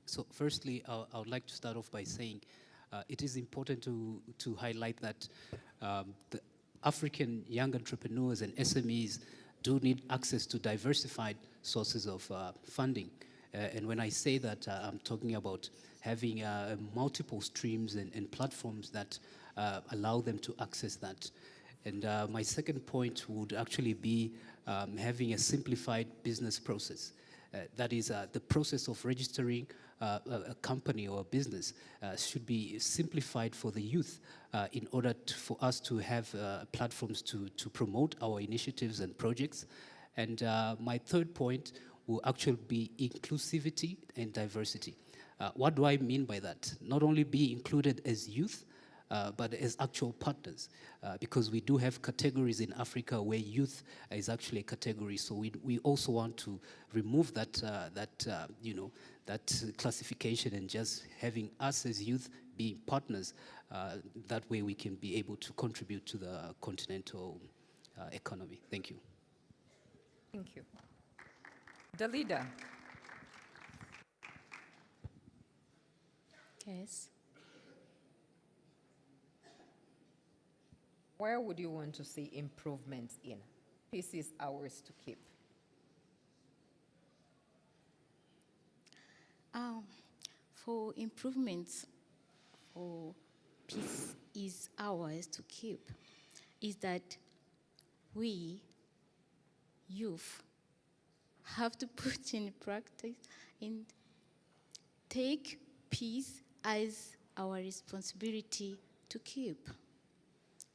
So firstly, I would like to start off by saying it is important to highlight that the African young entrepreneurs and SMEs do need access to diversified sources of funding. And when I say that, I'm talking about having multiple streams and platforms that allow them to access that. And my second point would actually be having a simplified business process. That is, the process of registering a company or a business should be simplified for the youth in order for us to have platforms to promote our initiatives and projects. And my third point will actually be inclusivity and diversity. What do I mean by that? Not only be included as youth, but as actual partners, because we do have categories in Africa where youth is actually a category. So we also want to remove that that classification and just having us as youth being partners. That way we can be able to contribute to the continental economy. Thank you.
Thank you. Dalida.
Yes.
Where would you want to see improvements in? Peace is ours to keep.
For improvements, for peace is ours to keep, is that we, youth, have to put in practice and take peace as our responsibility to keep.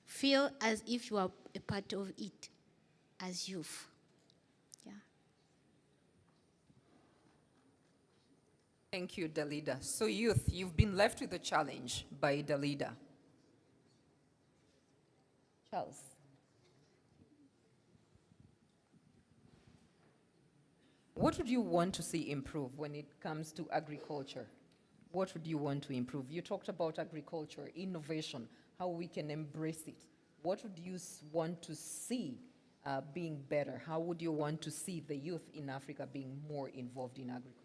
Feel as if you are a part of it as youth. Yeah.
Thank you, Dalida. So youth, you've been left with a challenge by Dalida. Charles. What would you want to see improve when it comes to agriculture? What would you want to improve? You talked about agriculture, innovation, how we can embrace it. What would you want to see being better? How would you want to see the youth in Africa being more involved in agriculture?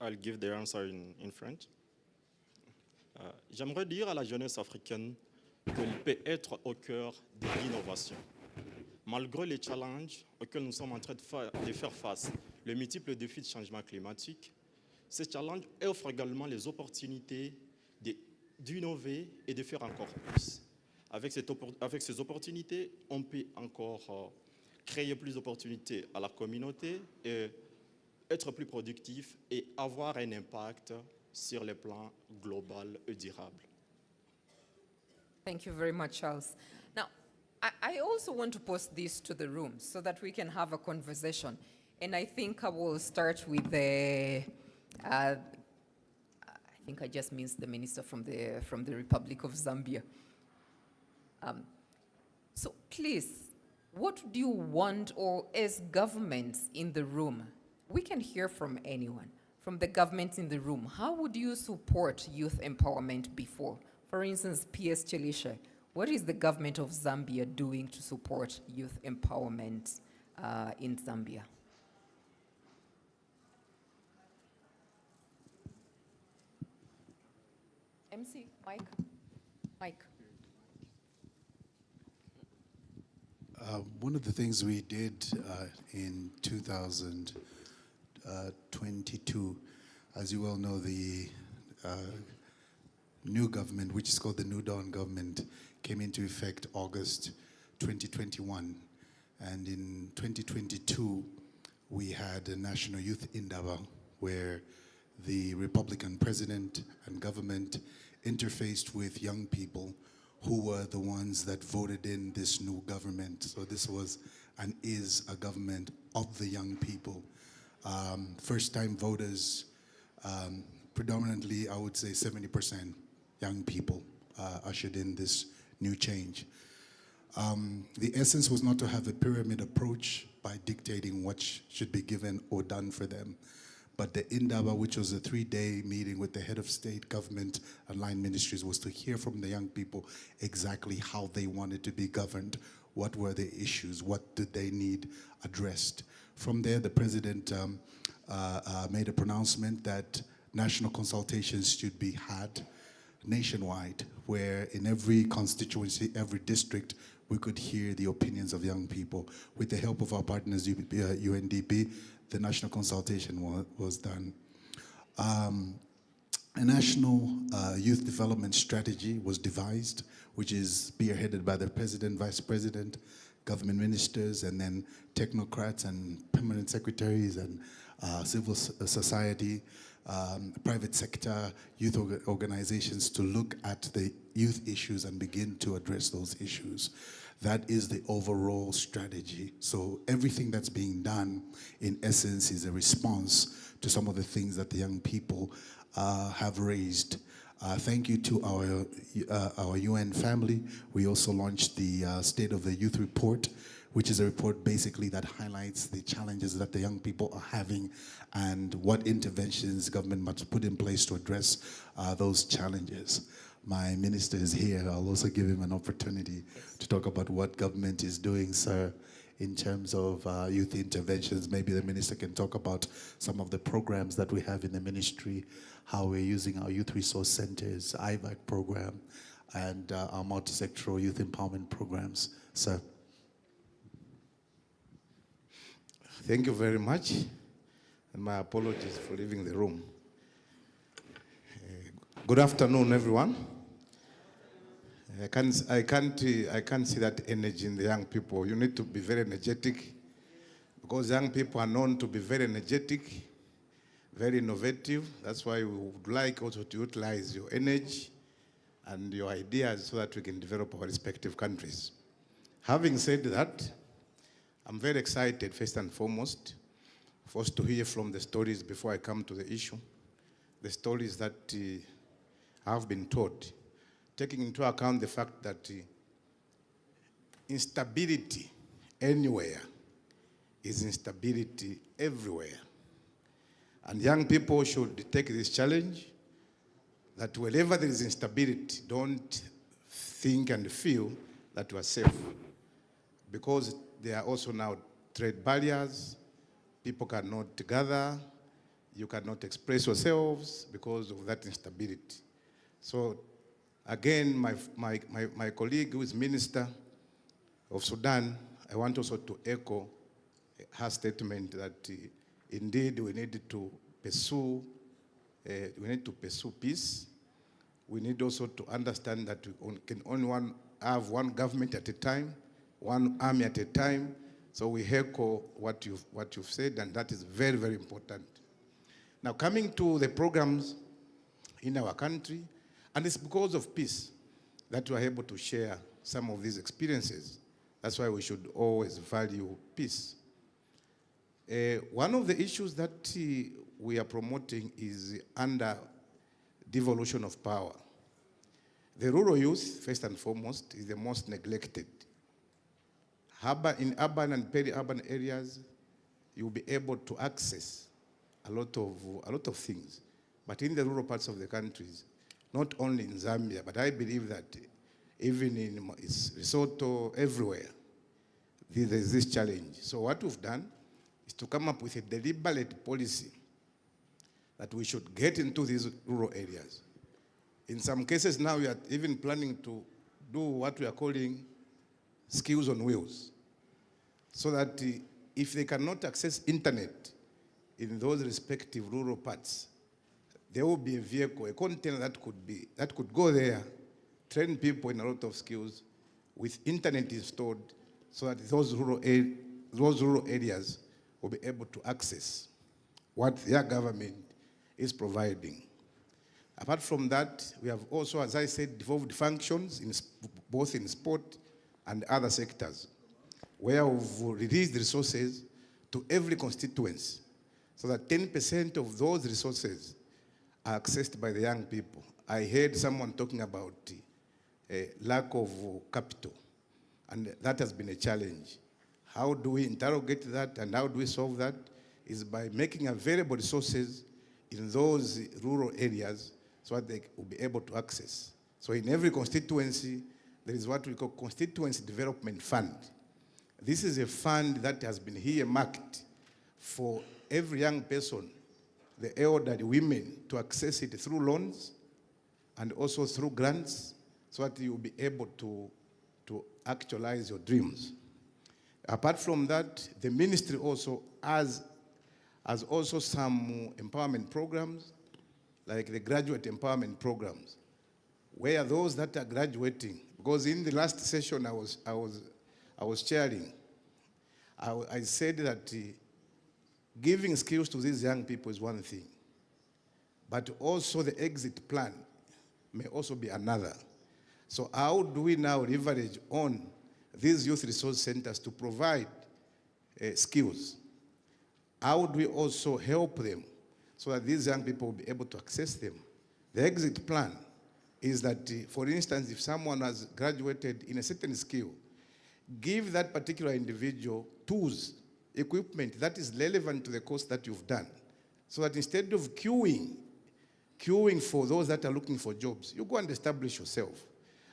I'll give the answer in French. J'aimerais dire à la jeunesse africaine qu'elle peut être au cœur de l'innovation. Malgré les challenges auxquels nous sommes en train de faire face, les multiples défis de changement climatique, ces challenges offrent également les opportunités d'innover et de faire encore plus. Avec ces opportunités, on peut encore créer plus d'opportunités à la communauté et être plus productif et avoir un impact sur le plan global et durable.
Thank you very much, Charles. Now, I also want to post this to the room so that we can have a conversation. And I think I will start with the, I think I just means the minister from the Republic of Zambia. So please, what do you want, or as governments in the room, we can hear from anyone, from the governments in the room, how would you support youth empowerment before? For instance, PS Chelisha, what is the government of Zambia doing to support youth empowerment in Zambia? MC, Mike.
One of the things we did in 2022, as you well know, the new government, which is called the New Dawn government, came into effect August 2021. And in 2022, we had a National Youth Indaba, where the Republican president and government interfaced with young people who were the ones that voted in this new government. So this was and is a government of the young people. First-time voters, predominantly, I would say 70% young people ushered in this new change. The essence was not to have a pyramid approach by dictating what should be given or done for them, but the Indaba, which was a 3-day meeting with the head of state, government, and line ministries, was to hear from the young people exactly how they wanted to be governed, what were the issues, what did they need addressed. From there, the president made a pronouncement that national consultations should be had nationwide, where in every constituency, every district, we could hear the opinions of young people. With the help of our partners, UNDP, the national consultation was done. A national youth development strategy was devised, which is spearheaded by the president, vice president, government ministers, and then technocrats and permanent secretaries and civil society, private sector, youth organizations to look at the youth issues and begin to address those issues. That is the overall strategy. So everything that's being done, in essence, is a response to some of the things that the young people have raised. Thank you to our UN family. We also launched the State of the Youth Report, which is a report basically that highlights the challenges that the young people are having and what interventions government must put in place to address those challenges. My minister is here. I'll also give him an opportunity to talk about what government is doing, sir, in terms of youth interventions. Maybe the minister can talk about some of the programs that we have in the ministry, how we're using our youth resource centers, IVAC program, and our multi-sectoral youth empowerment programs. Sir.
Thank you very much, and my apologies for leaving the room. Good afternoon, everyone. I can't see that energy in the young people. You need to be very energetic, because young people are known to be very energetic, very innovative. That's why we would like also to utilize your energy and your ideas so that we can develop our respective countries. Having said that, I'm very excited, first and foremost, for us to hear from the stories before I come to the issue, the stories that have been taught, taking into account the fact that instability anywhere is instability everywhere. And young people should take this challenge, that wherever there is instability, don't think and feel that you are safe. Because there are also now trade barriers, people cannot gather, you cannot express yourselves because of that instability. So again, my colleague who is Minister of Sudan, I want also to echo her statement that indeed we need to pursue peace. We need also to understand that we can only have one government at a time, one army at a time. So we echo what you've said, and that is very, very important. Now, coming to the programs in our country, and it's because of peace that we are able to share some of these experiences. That's why we should always value peace. One of the issues that we are promoting is under devolution of power. The rural youth, first and foremost, is the most neglected. In urban and peri-urban areas, you'll be able to access a lot of things. But in the rural parts of the countries, not only in Zambia, but I believe that even in Lesotho, everywhere, there's this challenge. So what we've done is to come up with a deliberate policy that we should get into these rural areas. In some cases now, we are even planning to do what we are calling skills on wheels, so that if they cannot access internet in those respective rural parts, there will be a vehicle, a container that could go there, train people in a lot of skills with internet installed, so that those rural areas will be able to access what their government is providing. Apart from that, we have also, as I said, devolved functions both in sport and other sectors, where we've released resources to every constituency, so that 10% of those resources are accessed by the young people. I heard someone talking about lack of capital, and that has been a challenge. How do we interrogate that, and how do we solve that? Is by making available resources in those rural areas so that they will be able to access. So in every constituency, there is what we call Constituency Development Fund. This is a fund that has been earmarked for every young person, the elderly, women, to access it through loans and also through grants, so that you will be able to actualize your dreams. Apart from that, the ministry also has also some empowerment programs, like the graduate empowerment programs, where those that are graduating, because in the last session I was chairing, I said that giving skills to these young people is one thing, but also the exit plan may also be another. So how do we now leverage on these youth resource centers to provide skills? How do we also help them so that these young people will be able to access them? The exit plan is that, for instance, if someone has graduated in a certain skill, give that particular individual tools, equipment that is relevant to the course that you've done, so that instead of queuing for those that are looking for jobs, you go and establish yourself.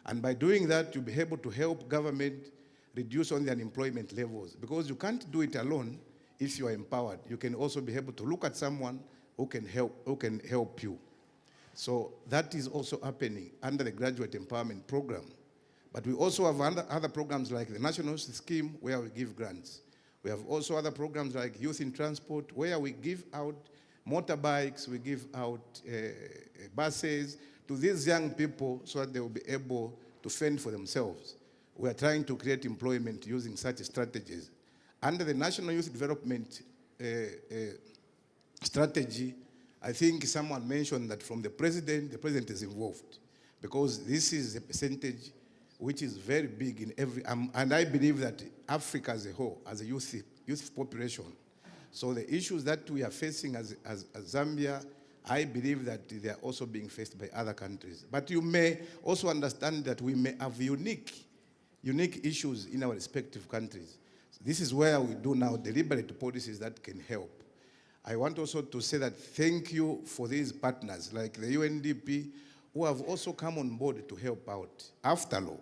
And by doing that, you'll be able to help government reduce on the unemployment levels, because you can't do it alone. If you are empowered, you can also be able to look at someone who can help you. So that is also happening under the Graduate Empowerment Program. But we also have other programs like the National Youth Scheme, where we give grants. We have also other programs like Youth in Transport, where we give out motorbikes, we give out buses to these young people so that they will be able to fend for themselves. We are trying to create employment using such strategies. Under the National Youth Development Strategy, I think someone mentioned that from the president is involved, because this is a percentage which is very big in every, and I believe that Africa as a whole, as a youth population, so the issues that we are facing as Zambia, I believe that they are also being faced by other countries. But you may also understand that we may have unique issues in our respective countries. This is where we do now deliberate policies that can help. I want also to say that thank you for these partners like the UNDP, who have also come on board to help out. After all,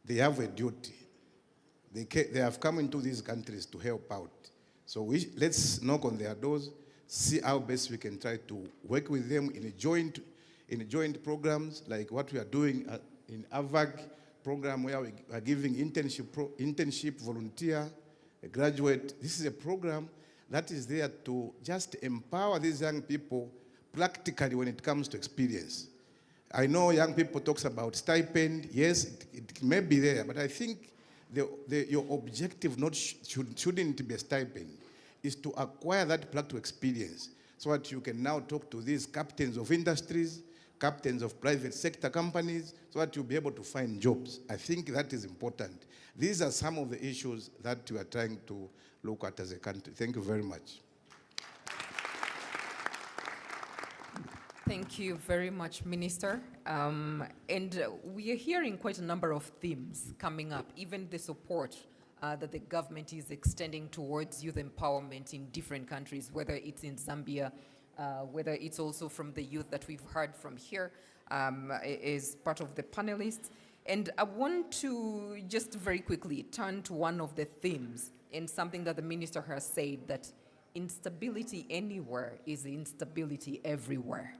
they have a duty. They have come into these countries to help out. So let's knock on their doors, see how best we can try to work with them in joint programs like what we are doing in AVAG program, where we are giving internship volunteer, a graduate. This is a program that is there to just empower these young people practically when it comes to experience. I know young people talk about stipend. Yes, it may be there, but I think your objective shouldn't be a stipend. Is to acquire that practical experience so that you can now talk to these captains of industries, captains of private sector companies, so that you'll be able to find jobs. I think that is important. These are some of the issues that we are trying to look at as a country. Thank you very much.
Thank you very much, Minister. And we are hearing quite a number of themes coming up, even the support that the government is extending towards youth empowerment in different countries, whether it's in Zambia, whether it's also from the youth that we've heard from here is part of the panelists. And I want to just very quickly turn to one of the themes and something that the minister has said, that instability anywhere is instability everywhere.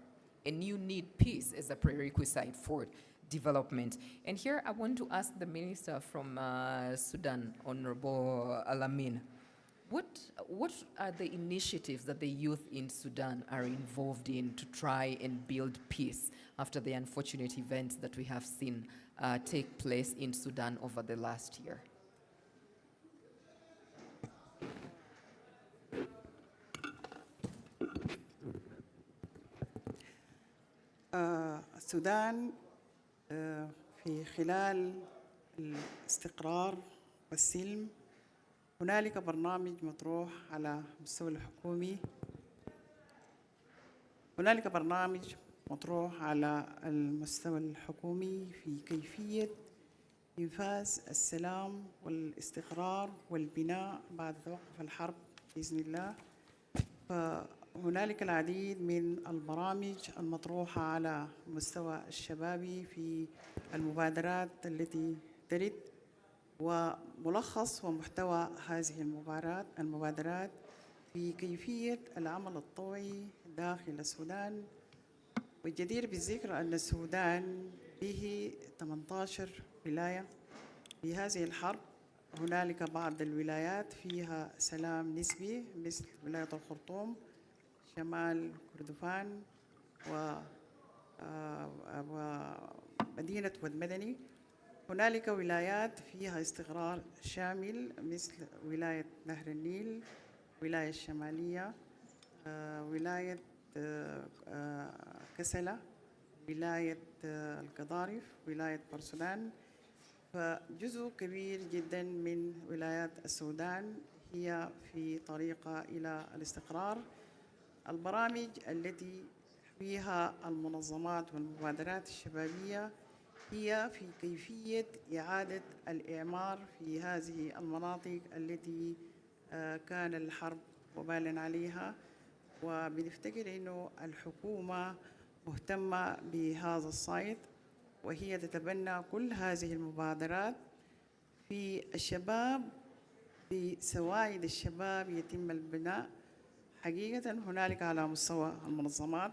And you need peace as a prerequisite for development. And here I want to ask the minister from Sudan, Honorable Alamin, what are the initiatives that the youth in Sudan are involved in to try and build peace after the unfortunate events that we have seen take place in Sudan over the last year?
السودان في خلال الاستقرار والسلم هنالك برنامج مطروح على المستوى الحكومي. هنالك برنامج مطروح على المستوى الحكومي في كيفية إنفاذ السلام والاستقرار والبناء بعد توقف الحرب بإذن الله. هنالك العديد من البرامج المطروحة على مستوى الشبابي في المبادرات التي ترد، وملخص ومحتوى هذه المبادرات في كيفية العمل الطوعي داخل السودان. والجدير بالذكر أن السودان به 18 ولاية. في هذه الحرب هنالك بعض الولايات فيها سلام نسبي مثل ولاية الخرطوم، شمال كردفان ومدينة ودمدني. هنالك ولايات فيها استقرار شامل مثل ولاية نهر النيل، ولاية الشمالية، ولاية كسلة، ولاية القضارف، ولاية برسودان. فجزء كبير جدا من ولايات السودان هي في طريقة إلى الاستقرار. البرامج التي فيها المنظمات والمبادرات الشبابية هي في كيفية إعادة الإعمار في هذه المناطق التي كان الحرب وبالا عليها، وبنفتكر إنه الحكومة مهتمة بهذا الصيد، وهي تتبنى كل هذه المبادرات. في الشباب، بسواعد الشباب يتم البناء. حقيقة هنالك على مستوى المنظمات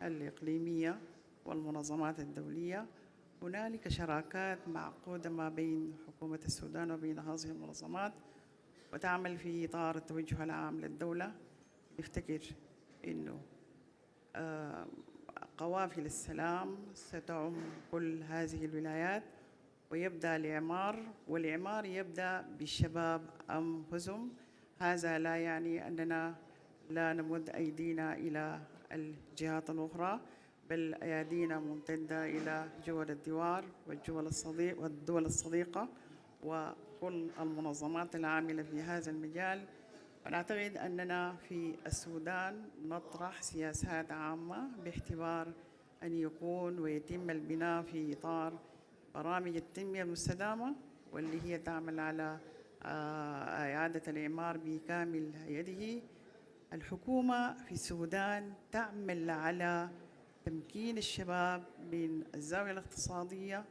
الإقليمية والمنظمات الدولية هنالك شراكات معقودة ما بين حكومة السودان وبين هذه المنظمات، وتعمل في إطار التوجه العام للدولة. نفتكر إنه قوافل السلام ستعم كل هذه الولايات، ويبدأ الإعمار، والإعمار يبدأ بالشباب أنفسهم. هذا لا يعني أننا لا نمد أيدينا إلى الجهات الأخرى، بل أيادينا ممتدة إلى جول الدوار والدول الصديقة وكل المنظمات العاملة في هذا المجال. ونعتقد أننا في السودان نطرح سياسات عامة باعتبار أن يكون ويتم البناء في إطار برامج التنمية المستدامة، واللي هي تعمل على إعادة الإعمار بكامل يده. الحكومة في السودان تعمل على تمكين الشباب من الزاوية الاقتصادية،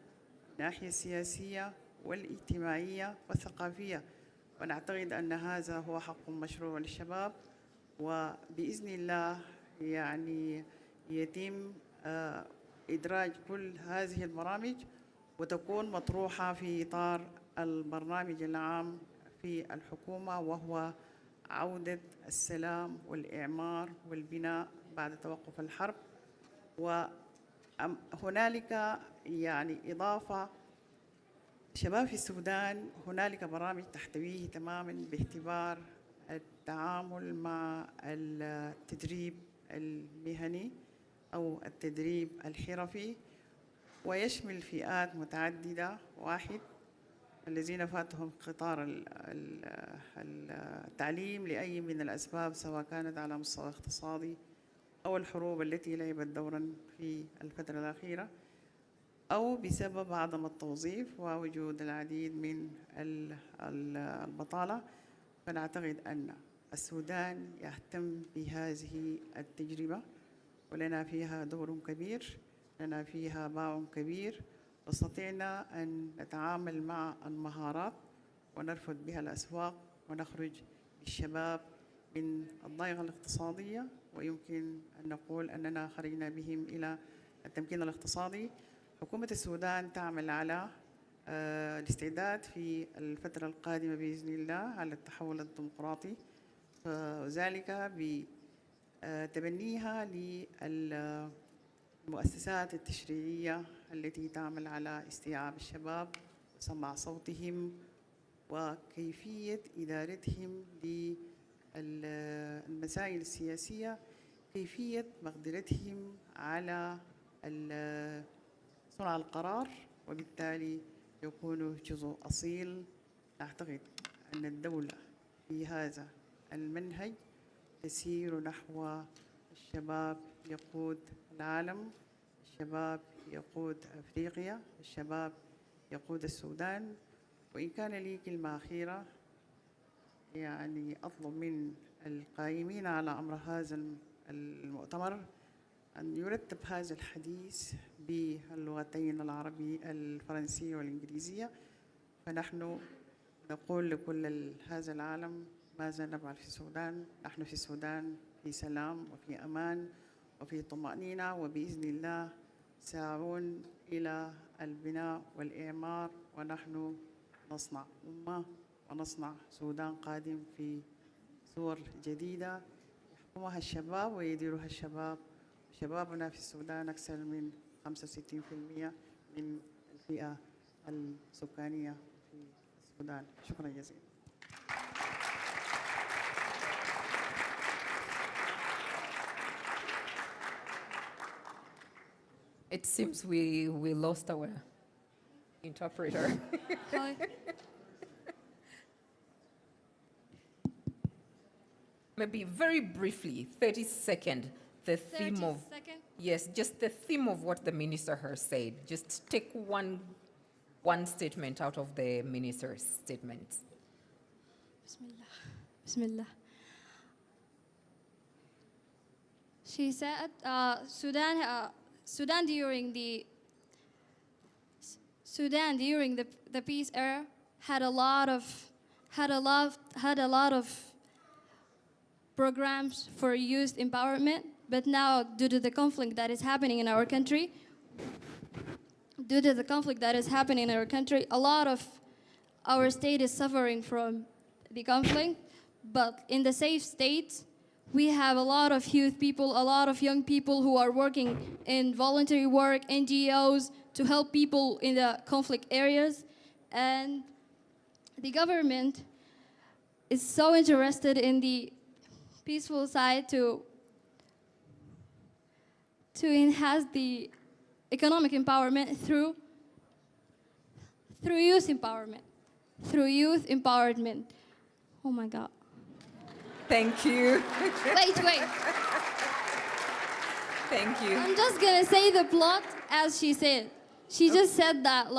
الناحية السياسية والاجتماعية والثقافية، ونعتقد أن هذا هو حق مشروع للشباب. وبإذن الله يعني يتم إدراج كل هذه البرامج وتكون مطروحة في إطار البرنامج العام في الحكومة، وهو عودة السلام والإعمار والبناء بعد توقف الحرب. وهنالك يعني إضافة، شباب في السودان هنالك برامج تحتويه تماماً باعتبار التعامل مع التدريب المهني أو التدريب الحرفي، ويشمل فئات متعددة. واحد، الذين فاتهم قطار التعليم لأي من الأسباب، سواء كانت على مستوى اقتصادي أو الحروب التي لعبت دورا في الفترة الأخيرة، أو بسبب عدم التوظيف ووجود العديد من البطالة. فنعتقد أن السودان يهتم بهذه التجربة، ولنا فيها دور كبير، لنا فيها باع كبير، واستطعنا أن نتعامل مع المهارات ونرفض بها الأسواق ونخرج بالشباب من الضيقة الاقتصادية، ويمكن أن نقول أننا خرجنا بهم إلى التمكين الاقتصادي. حكومة السودان تعمل على الاستعداد في الفترة القادمة بإذن الله على التحول الديمقراطي، وذلك بتبنيها للمؤسسات التشريعية التي تعمل على استيعاب الشباب وسماع صوتهم وكيفية إدارتهم للمسائل السياسية، كيفية مقدرتهم على صنع القرار، وبالتالي يكونوا جزء أصيل. أعتقد أن الدولة في هذا المنهج تسير نحو الشباب يقود العالم، الشباب يقود أفريقيا، الشباب يقود السودان. وإن كان لي كلمة أخيرة، يعني أطلب من القائمين على أمر هذا المؤتمر أن يرتب هذا الحديث باللغتين الفرنسية والإنجليزية. فنحن نقول لكل هذا العالم ماذا نفعل في السودان. نحن في السودان في سلام وفي أمان وفي طمأنينة، وبإذن الله ساعون إلى البناء والإعمار، ونحن نصنع أمة ونصنع سودان قادم في صور جديدة يحكمها الشباب ويديرها الشباب. شبابنا في السودان أكثر من 65% من الفئة السكانية في السودان. شكرا جزيلا.
It seems we lost our interpreter.
Hi.
Maybe very briefly, 30 seconds, the theme
30
of,
second?
yes, just the theme of what the minister has said. Just take one statement out of the minister's statement.
Bismillah. Bismillah. She said Sudan during the peace era had a lot of programs for youth empowerment, but now due to the conflict that is happening in our country, a lot of our state is suffering from the conflict. But in the safe state, we have a lot of youth people, a lot of young people who are working in voluntary work, NGOs, to help people in the conflict areas. And the government is so interested in the peaceful side to enhance the economic empowerment through youth empowerment. Oh my God.
Thank you.
Wait.
Thank you.
I'm just gonna say the plot as she said. She just said that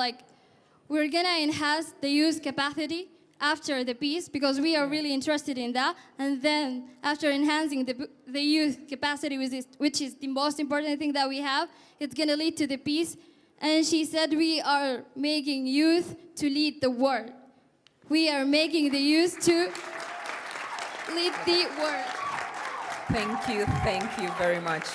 we're gonna enhance the youth capacity after the peace because we are really interested in that. And then after enhancing the youth capacity, which is the most important thing that we have, it's gonna lead to the peace. And she said we are making youth to lead the world. We are making the youth to lead the world.
Thank you very much.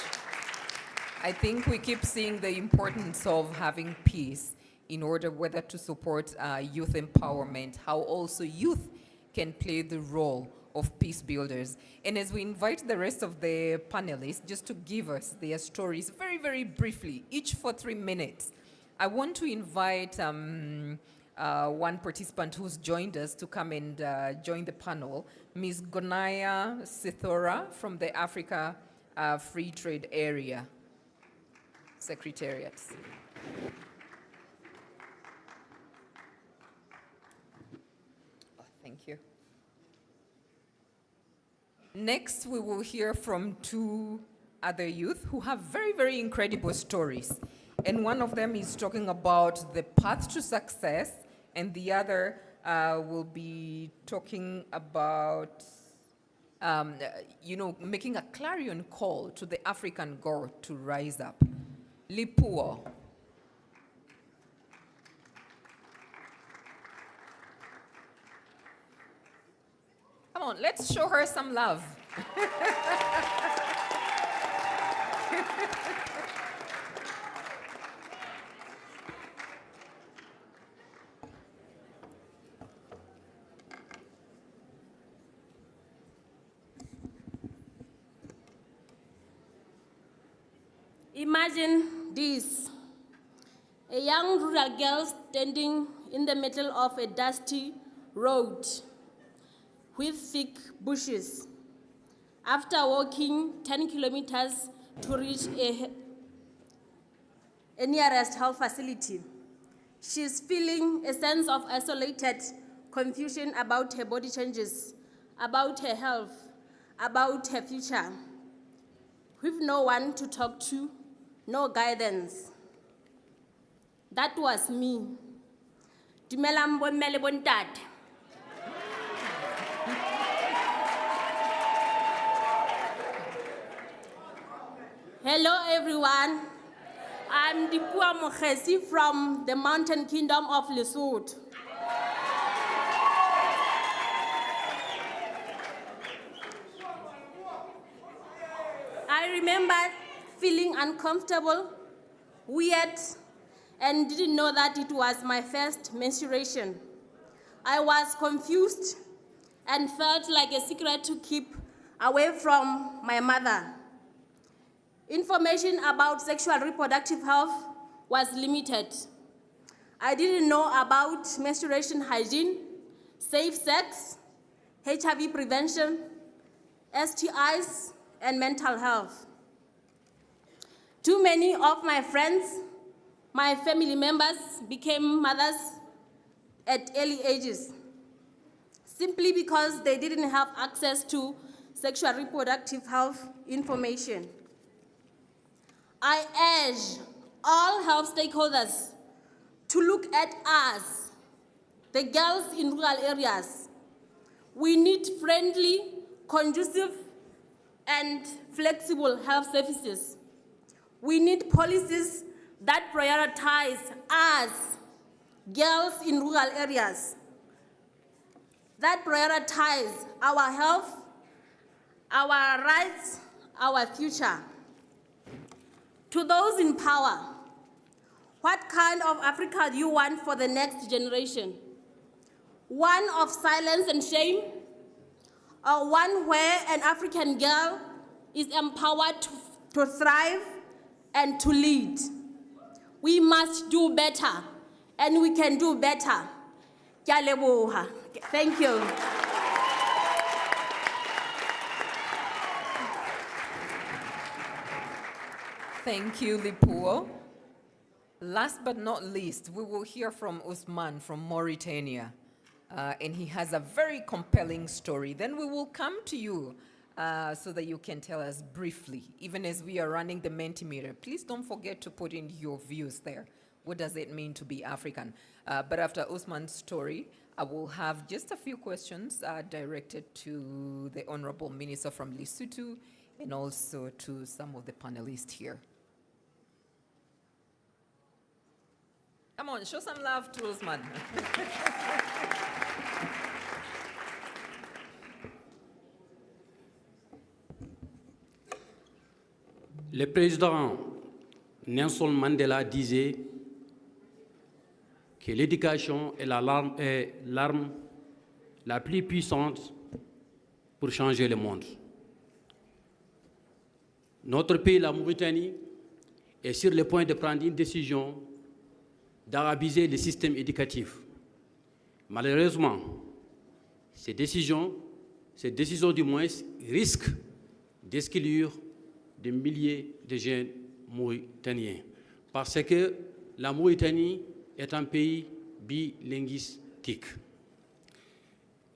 I think we keep seeing the importance of having peace in order whether to support youth empowerment, how also youth can play the role of peace builders. And as we invite the rest of the panelists just to give us their stories very, very briefly, each for 3 minutes, I want to invite one participant who's joined us to come and join the panel, Ms. Gonaya Sithora from the Africa Free Trade Area Secretariat. Thank you. Next, we will hear from 2 other youth who have very, very incredible stories. And one of them is talking about the path to success, and the other will be talking about, making a clarion call to the African girl to rise up. Lipuo. Come on, let's show her some love.
Imagine this, a young rural girl standing in the middle of a dusty road with thick bushes. After walking 10 kilometers to reach a nearest health facility, she's feeling a sense of isolated confusion about her body changes, about her health, about her future, with no one to talk to, no guidance. That was me. Dumelang bomme le bontate. Hello everyone. I'm Dipua Mokhesi from the Mountain Kingdom of Lesotho. I remember feeling uncomfortable, weird, and didn't know that it was my first menstruation. I was confused and felt like a secret to keep away from my mother. Information about sexual reproductive health was limited. I didn't know about menstruation hygiene, safe sex, HIV prevention, STIs, and mental health. Too many of my friends My family members became mothers at early ages, simply because they didn't have access to sexual reproductive health information. I urge all health stakeholders to look at us, the girls in rural areas. We need friendly, conducive, and flexible health services. We need policies that prioritize us, girls in rural areas, that prioritize our health, our rights, our future. To those in power, what kind of Africa do you want for the next generation? One of silence and shame, or one where an African girl is empowered to thrive and to lead? We must do better, and we can do better. Ke a leboha. Thank you.
Thank you, Lipuo. Last but not least, we will hear from Usman from Mauritania. And he has a very compelling story. Then we will come to you so that you can tell us briefly, even as we are running the Mentimeter. Please don't forget to put in your views there. What does it mean to be African? But after Usman's story, I will have just a few questions directed to the Honorable Minister from Lesotho and also to some of the panelists here. Come on, show some love to Usman.
Le président Nelson Mandela disait que l'éducation est l'arme la plus puissante pour changer le monde. Notre pays, la Mauritanie, est sur le point de prendre une décision d'arabiser le système éducatif. Malheureusement, ces décisions du moins risquent d'exclure des milliers de jeunes mauritaniens. Parce que la Mauritanie est un pays bilinguistique.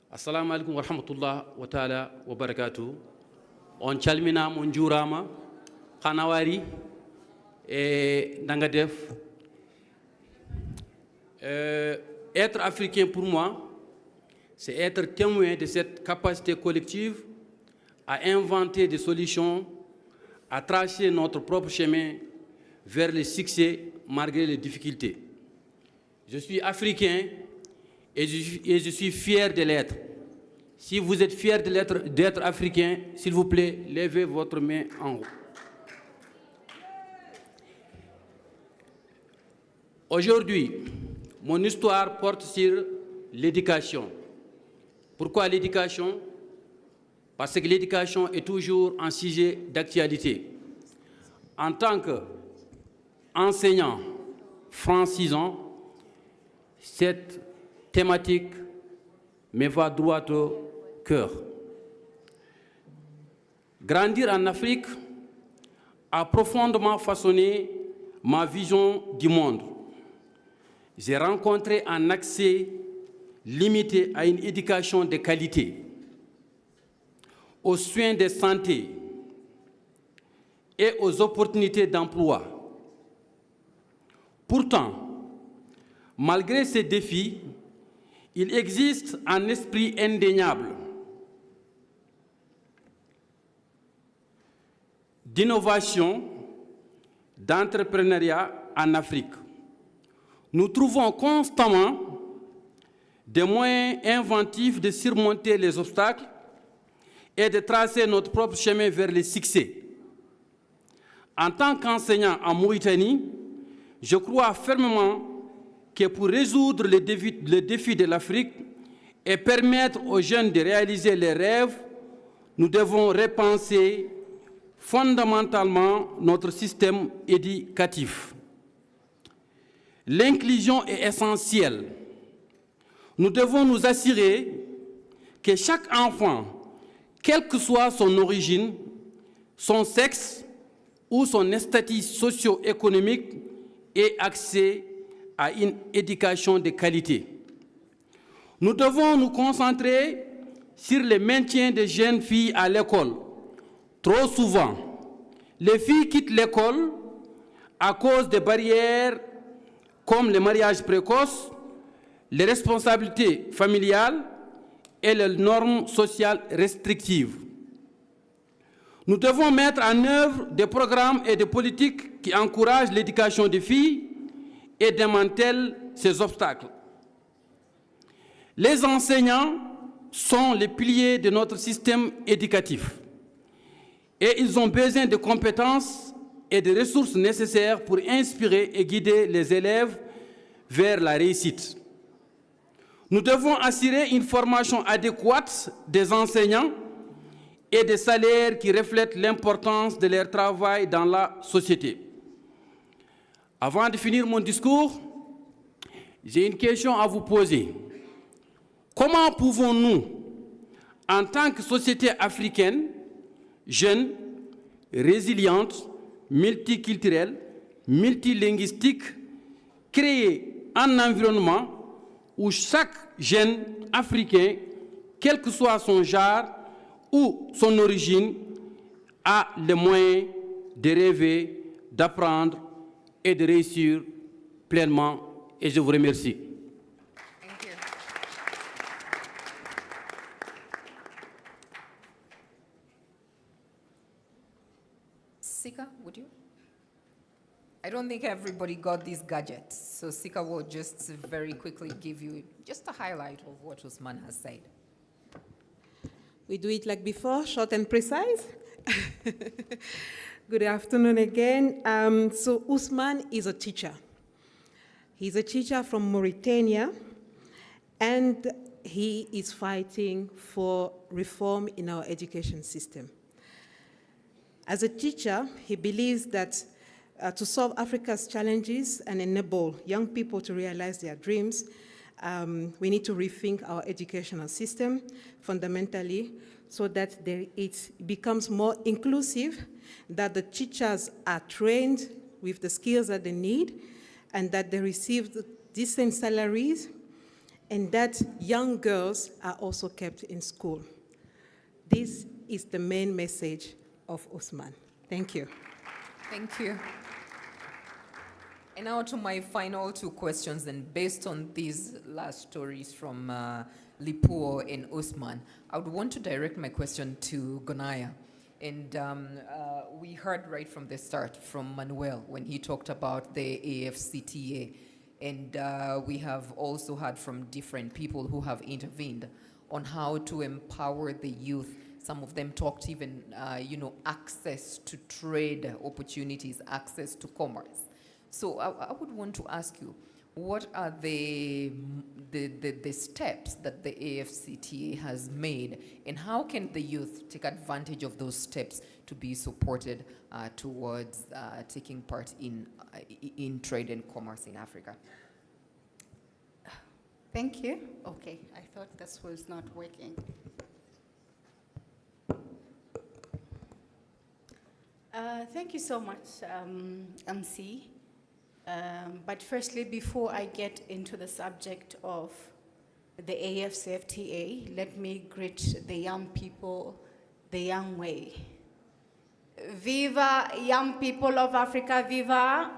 Assalamu alaikum wa rahmatullah wa ta'ala wa barakatuh. On calmina mon jurama, Khanawari et Nangadef. Être africain pour moi, c'est être témoin de cette capacité collective à inventer des solutions, à tracer notre propre chemin vers le succès malgré les difficultés. Je suis africain et je suis fier de l'être. Si vous êtes fier d'être africain, s'il vous plaît, levez votre main en haut. Aujourd'hui, mon histoire porte sur l'éducation. Pourquoi l'éducation? Parce que l'éducation est toujours un sujet d'actualité. En tant qu'enseignant francisant, cette thématique me va droit au cœur. Grandir en Afrique a profondément façonné ma vision du monde. J'ai rencontré un accès limité à une éducation de qualité, aux soins de santé et aux opportunités d'emploi. Pourtant, malgré ces défis, il existe un esprit indéniable d'innovation, d'entrepreneuriat en Afrique. Nous trouvons constamment des moyens inventifs de surmonter les obstacles et de tracer notre propre chemin vers le succès. En tant qu'enseignant en Mauritanie, je crois fermement que pour résoudre les défis de l'Afrique et permettre aux jeunes de réaliser leurs rêves, nous devons repenser fondamentalement notre système éducatif. L'inclusion est essentielle. Nous devons nous assurer que chaque enfant, quelle que soit son origine, son sexe ou son statut socio-économique,
aient accès à une éducation de qualité. Nous devons nous concentrer sur le maintien des jeunes filles à l'école. Trop souvent, les filles quittent l'école à cause des barrières comme le mariage précoce, les responsabilités familiales et les normes sociales restrictives. Nous devons mettre en œuvre des programmes et des politiques qui encouragent l'éducation des filles et démantèlent ces obstacles. Les enseignants sont les piliers de notre système éducatif et ils ont besoin de compétences et de ressources nécessaires pour inspirer et guider les élèves vers la réussite. Nous devons assurer une formation adéquate des enseignants et des salaires qui reflètent l'importance de leur travail dans la société. Avant de finir mon discours, j'ai une question à vous poser. Comment pouvons-nous, en tant que société africaine, jeune, résiliente, multiculturelle, multilinguistique, créer un environnement où chaque jeune africain, quel que soit son genre ou son origine, a les moyens de rêver, d'apprendre et de réussir pleinement. Et je vous remercie.
Sika, would you? I don't think everybody got these gadgets, so Sika will just very quickly give you just a highlight of what Usman has said.
We do it like before, short and precise. Good afternoon again. So Usman is a teacher. He's a teacher from Mauritania, and he is fighting for reform in our education system. As a teacher, he believes that to solve Africa's challenges and enable young people to realize their dreams, we need to rethink our educational system fundamentally so that it becomes more inclusive, that the teachers are trained with the skills that they need, and that they receive decent salaries, and that young girls are also kept in school. This is the main message of Usman. Thank you.
Thank you. And now to my final two questions, and based on these last stories from Lipuo and Usman, I would want to direct my question to Gonaya. And we heard right from the start from Manuel when he talked about the AFCTA. And we have also heard from different people who have intervened on how to empower the youth. Some of them talked even, access to trade opportunities, access to commerce. So I would want to ask you, what are the steps that the AFCTA has made, and how can the youth take advantage of those steps to be supported towards taking part in trade and commerce in Africa?
Thank you. Okay, I thought this was not working. Thank you so much, MC. But firstly, before I get into the subject of the AFCFTA, let me greet the young people the young way. Viva, young people of Africa, viva.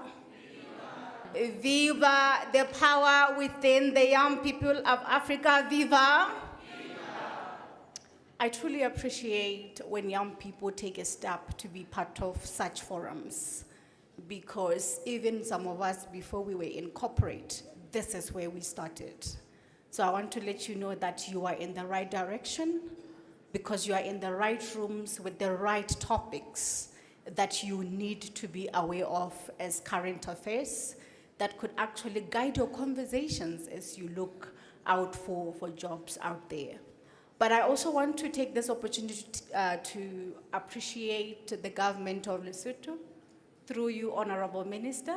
Viva, viva the power within the young people of Africa, viva. I truly appreciate when young people take a step to be part of such forums, because even some of us, before we were in corporate, this is where we started. So I want to let you know that you are in the right direction, because you are in the right rooms with the right topics that you need to be aware of as current affairs that could actually guide your conversations as you look out for jobs out there. But I also want to take this opportunity to appreciate the government of Lesotho, through you, Honorable Minister.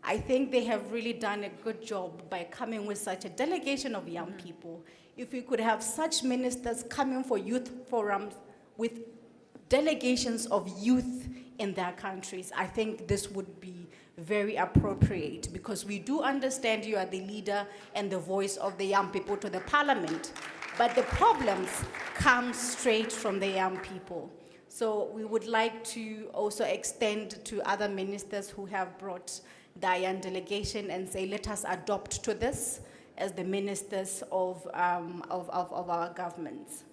I think they have really done a good job by coming with such a delegation of young people. If we could have such ministers coming for youth forums with delegations of youth in their countries, I think this would be very appropriate, because we do understand you are the leader and the voice of the young people to the parliament, but the problems come straight from the young people. So we would like to also extend to other ministers who have brought the young delegation and say, let us adopt to this as the ministers of our governments.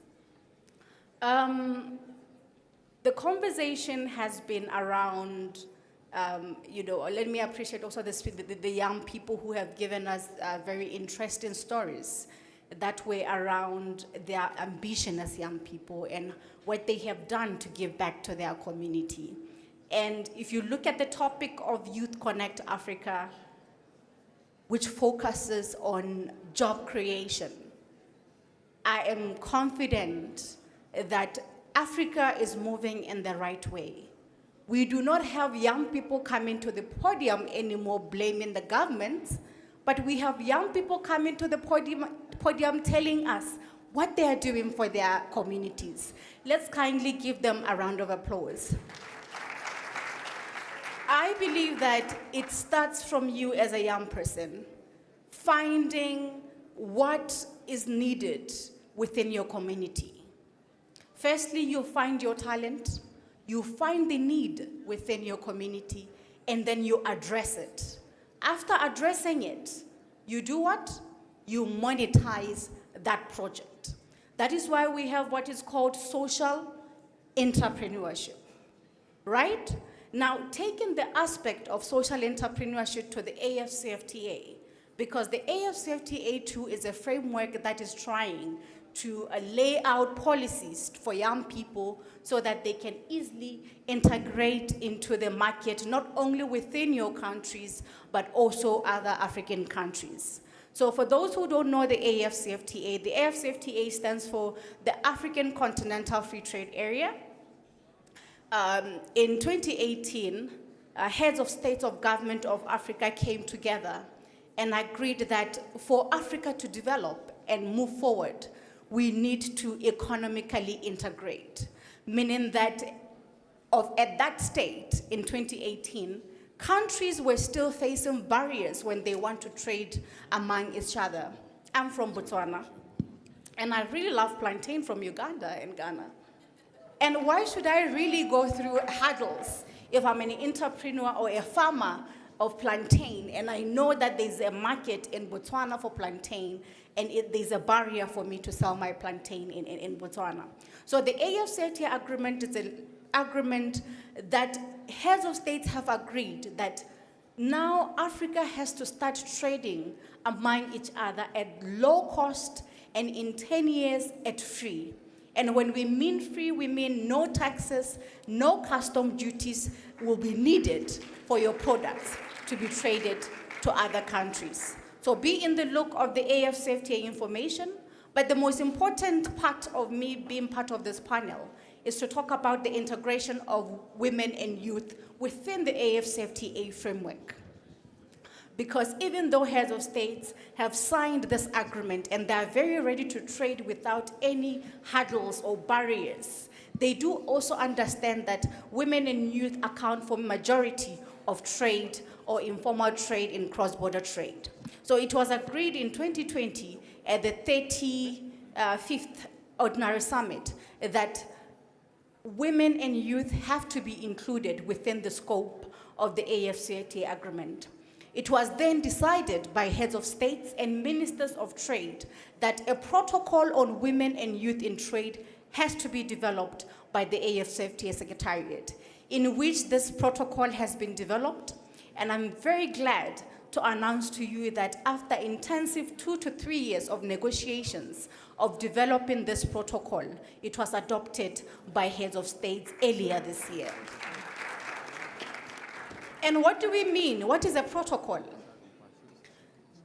The conversation has been around, let me appreciate also the young people who have given us very interesting stories that were around their ambition as young people and what they have done to give back to their community. And if you look at the topic of Youth Connect Africa, which focuses on job creation, I am confident that Africa is moving in the right way. We do not have young people coming to the podium anymore blaming the government, but we have young people coming to the podium telling us what they are doing for their communities. Let's kindly give them a round of applause. I believe that it starts from you as a young person, finding what is needed within your community. Firstly, you find your talent, you find the need within your community, and then you address it. After addressing it, you do what? You monetize that project. That is why we have what is called social entrepreneurship, right? Now, taking the aspect of social entrepreneurship to the AFCFTA, because the AFCFTA too is a framework that is trying to lay out policies for young people so that they can easily integrate into the market, not only within your countries, but also other African countries. So for those who don't know the AFCFTA stands for the African Continental Free Trade Area. In 2018, heads of states of government of Africa came together and agreed that for Africa to develop and move forward, we need to economically integrate, meaning that at that state in 2018, countries were still facing barriers when they want to trade among each other. I'm from Botswana, and I really love plantain from Uganda and Ghana. And why should I really go through hurdles if I'm an entrepreneur or a farmer of plantain and I know that there's a market in Botswana for plantain and there's a barrier for me to sell my plantain in Botswana? So the AFCFTA agreement is an agreement that heads of states have agreed that now Africa has to start trading among each other at low cost and in 10 years at free. And when we mean free, we mean no taxes, no custom duties will be needed for your products to be traded to other countries. So be in the look of the AFCFTA information, but the most important part of me being part of this panel is to talk about the integration of women and youth within the AFCFTA framework. Because even though heads of states have signed this agreement and they are very ready to trade without any hurdles or barriers, they do also understand that women and youth account for majority of trade or informal trade in cross-border trade. So it was agreed in 2020 at the 35th Ordinary Summit that women and youth have to be included within the scope of the AFCFTA agreement. It was then decided by heads of states and ministers of trade that a protocol on women and youth in trade has to be developed by the AFCFTA Secretariat, in which this protocol has been developed. And I'm very glad to announce to you that after intensive 2 to 3 years of negotiations of developing this protocol, it was adopted by heads of states earlier this year. And what do we mean? What is a protocol?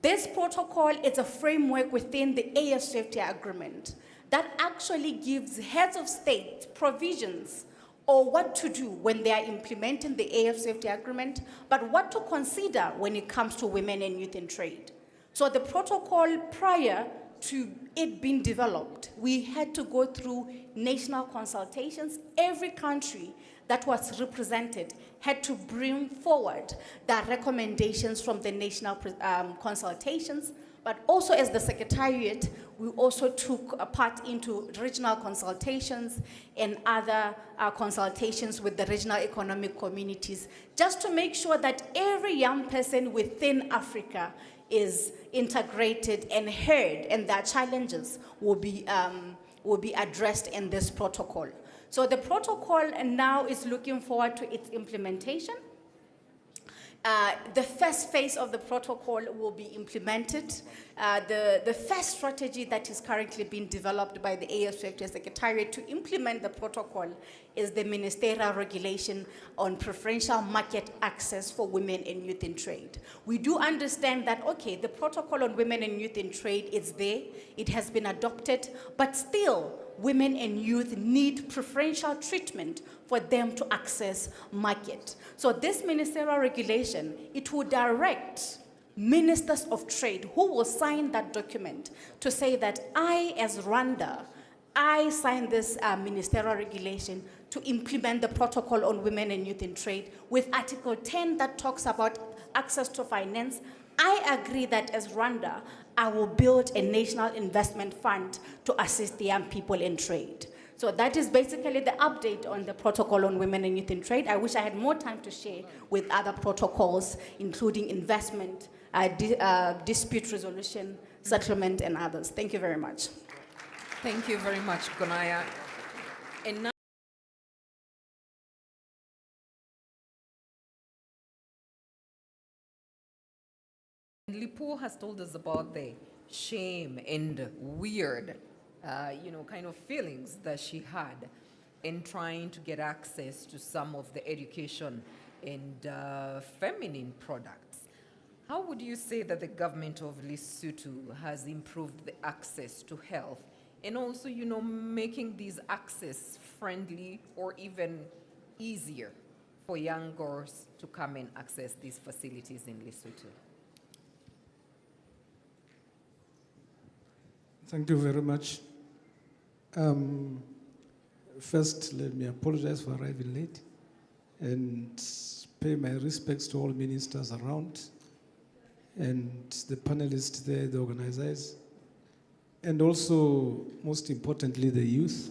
This protocol is a framework within the AFCFTA agreement that actually gives heads of state provisions or what to do when they are implementing the AFCFTA agreement, but what to consider when it comes to women and youth in trade. So the protocol prior to it being developed, we had to go through national consultations. Every country that was represented had to bring forward the recommendations from the national consultations, but also as the Secretariat, we also took a part into regional consultations and other consultations with the regional economic communities, just to make sure that every young person within Africa is integrated and heard, and their challenges will be addressed in this protocol. So the protocol now is looking forward to its implementation. The first phase of the protocol will be implemented. The first strategy that is currently being developed by the AFCFTA Secretariat to implement the protocol is the Ministerial Regulation on Preferential Market Access for Women and Youth in Trade. We do understand that, okay, the protocol on women and youth in trade is there, it has been adopted, but still, women and youth need preferential treatment for them to access market. So this ministerial regulation, it will direct ministers of trade who will sign that document to say that I, as Rwanda, I signed this ministerial regulation to implement the protocol on women and youth in trade with Article 10 that talks about access to finance. I agree that as Rwanda, I will build a national investment fund to assist the young people in trade. So that is basically the update on the protocol on women and youth in trade. I wish I had more time to share with other protocols, including investment, dispute resolution, settlement, and others. Thank you very much.
Thank you very much, Gonaya. And now Lipo has told us about the shame and weird, kind of feelings that she had in trying to get access to some of the education and feminine products. How would you say that the government of Lesotho has improved the access to health and also, making these access friendly or even easier for young girls to come and access these facilities in Lesotho?
Thank you very much. First, let me apologize for arriving late and pay my respects to all ministers around and the panelists there, the organizers, and also, most importantly, the youth.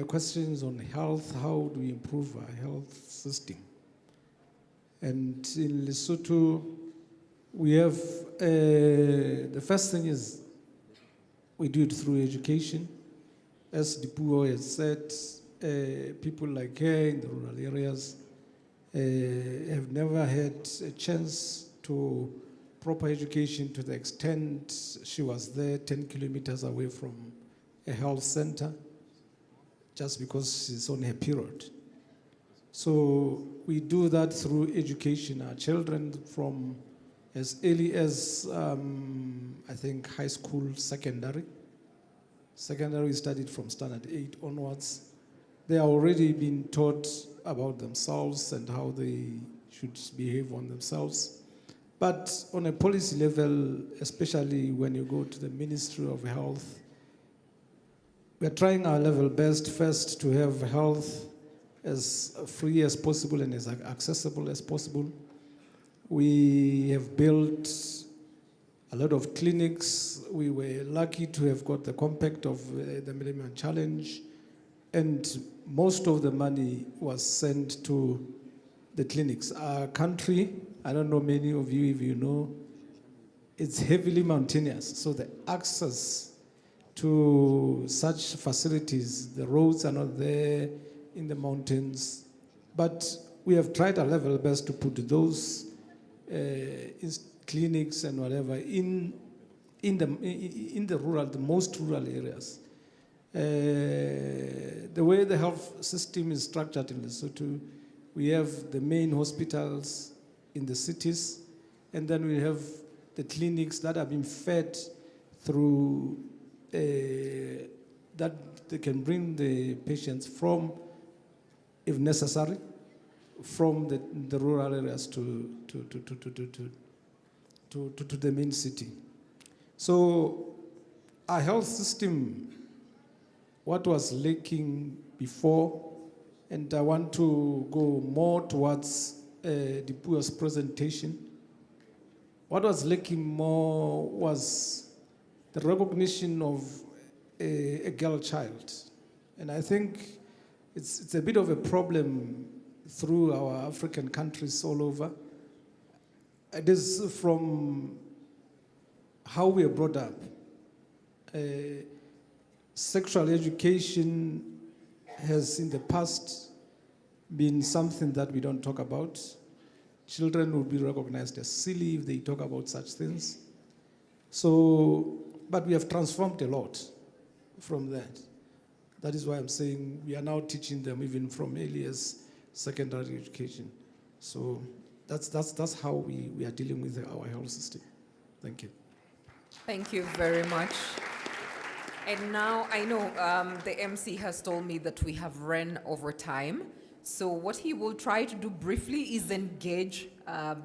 Questions on health, how do we improve our health system? And in Lesotho, we have, the first thing is we do it through education. As Dipuo has said, people like her in the rural areas have never had a chance to proper education to the extent she was there 10 kilometers away from a health center just because she's on her period. So we do that through education. Our children from as early as, I think, high school, secondary. Secondary, we studied from standard 8 onwards. They are already being taught about themselves and how they should behave on themselves. But on a policy level, especially when you go to the Ministry of Health, we're trying our level best first to have health as free as possible and as accessible as possible. We have built a lot of clinics. We were lucky to have got the compact of the Millennium Challenge, and most of the money was sent to the clinics. Our country, I don't know many of you if you know, it's heavily mountainous, so the access to such facilities, the roads are not there in the mountains, but we have tried our level best to put those clinics and whatever in the rural, the most rural areas. The way the health system is structured in Lesotho, we have the main hospitals in the cities, and then we have the clinics that are being fed through that they can bring the patients from, if necessary, from the rural areas to to the main city. So our health system, what was lacking before, and I want to go more towards the poor's presentation. What was lacking more was the recognition of a girl child. And I think it's a bit of a problem through our African countries all over. It is from how we are brought up. Sexual education has in the past been something that we don't talk about. Children will be recognized as silly if they talk about such things. So, but we have transformed a lot from that. That is why I'm saying we are now teaching them even from early as secondary education. So that's how we are dealing with our health system. Thank you.
Thank you very much. And now I know the MC has told me that we have run over time. So what he will try to do briefly is engage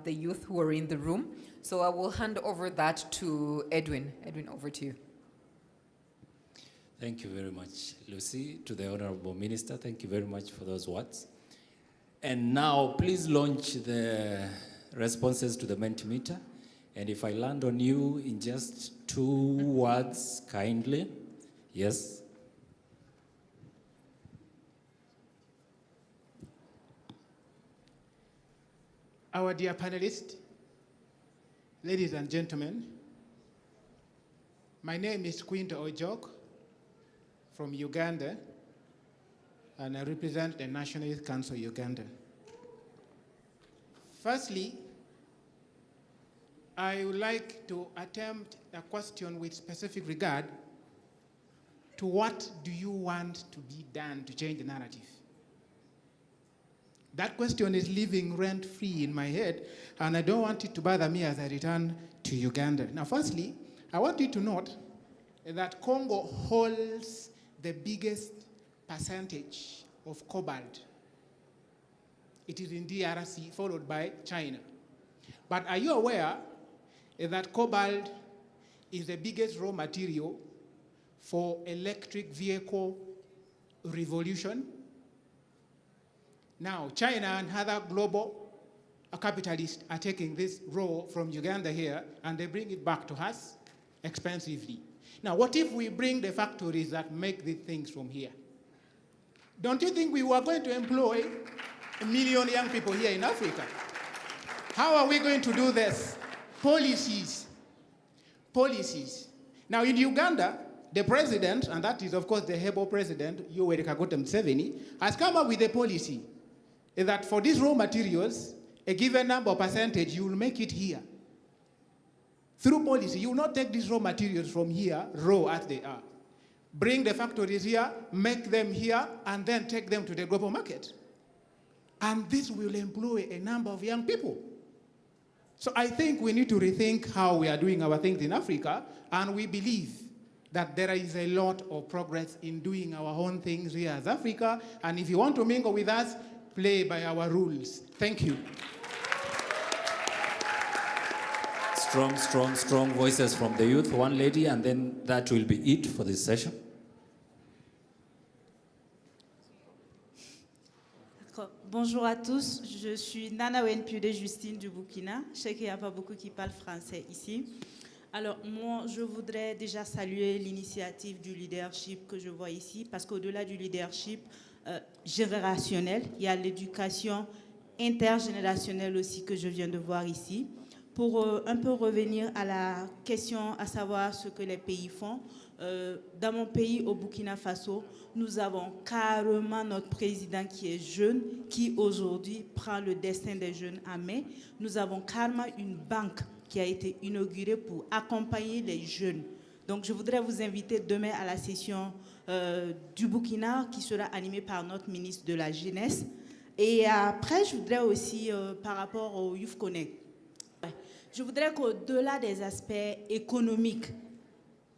the youth who are in the room. So I will hand over that to Edwin. Edwin, over to you.
Thank you very much, Lucy. To the Honorable Minister, thank you very much for those words. And now, please launch the responses to the Mentimeter. And if I land on you in just 2 words, kindly. Yes.
Our dear panelists, ladies and gentlemen, my name is Quinto Ojok from Uganda, and I represent the National Youth Council Uganda. Firstly, I would like to attempt a question with specific regard to what do you want to be done to change the narrative? That question is living rent-free in my head, and I don't want it to bother me as I return to Uganda. Now, firstly, I want you to note that Congo holds the biggest percentage of cobalt. It is in DRC, followed by China. But are you aware that cobalt is the biggest raw material for electric vehicle revolution? Now, China and other global capitalists are taking this raw from Uganda here, and they bring it back to us expensively. Now, what if we bring the factories that make these things from here? Don't you think we were going to employ 1 million young people here in Africa? How are we going to do this? Policies. Policies. Now, in Uganda, the president, and that is, of course, the Hebo president, Yoweri Kaguta Museveni, has come up with a policy that for these raw materials, a given number of percentage, you will make it here. Through policy, you will not take these raw materials from here, raw as they are. Bring the factories here, make them here, and then take them to the global market. And this will employ a number of young people. So I think we need to rethink how we are doing our things in Africa, and we believe that there is a lot of progress in doing our own things here as Africa, and if you want to mingle with us, play by our rules. Thank you.
Strong voices from the youth. One lady, and then that will be it for this session.
Bonjour à tous, je suis Nana Wenpude Justine du Burkina. Je sais qu'il n'y a pas beaucoup qui parlent français ici. Alors moi, je voudrais déjà saluer l'initiative du leadership que je vois ici, parce qu'au-delà du leadership générationnel, il y a l'éducation intergénérationnelle aussi que je viens de voir ici. Pour un peu revenir à la question, à savoir ce que les pays font, dans mon pays, au Burkina Faso, nous avons carrément notre président qui est jeune, qui aujourd'hui prend le destin des jeunes en main. Nous avons carrément une banque qui a été inaugurée pour accompagner les jeunes. Donc je voudrais vous inviter demain à la session du Burkina qui sera animée par notre ministre de la Jeunesse. Et après, je voudrais aussi, par rapport au Youth Connect, je voudrais qu'au-delà des aspects économiques,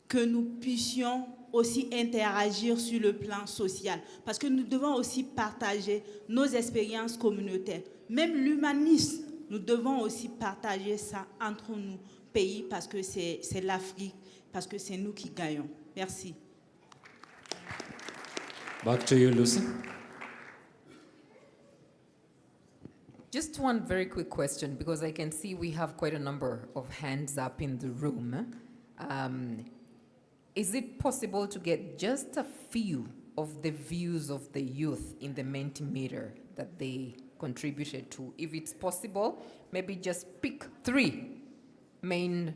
que nous puissions aussi interagir sur le plan social. Parce que nous devons aussi partager nos expériences communautaires. Même l'humanisme nous devons aussi partager ça entre nous pays parce que c'est l'Afrique, parce que c'est nous qui gagnons. Merci.
Back to you, Lucy.
Just one very quick question, because I can see we have quite a number of hands up in the room. Is it possible to get just a few of the views of the youth in the Mentimeter that they contributed to? If it's possible, maybe just pick 3 main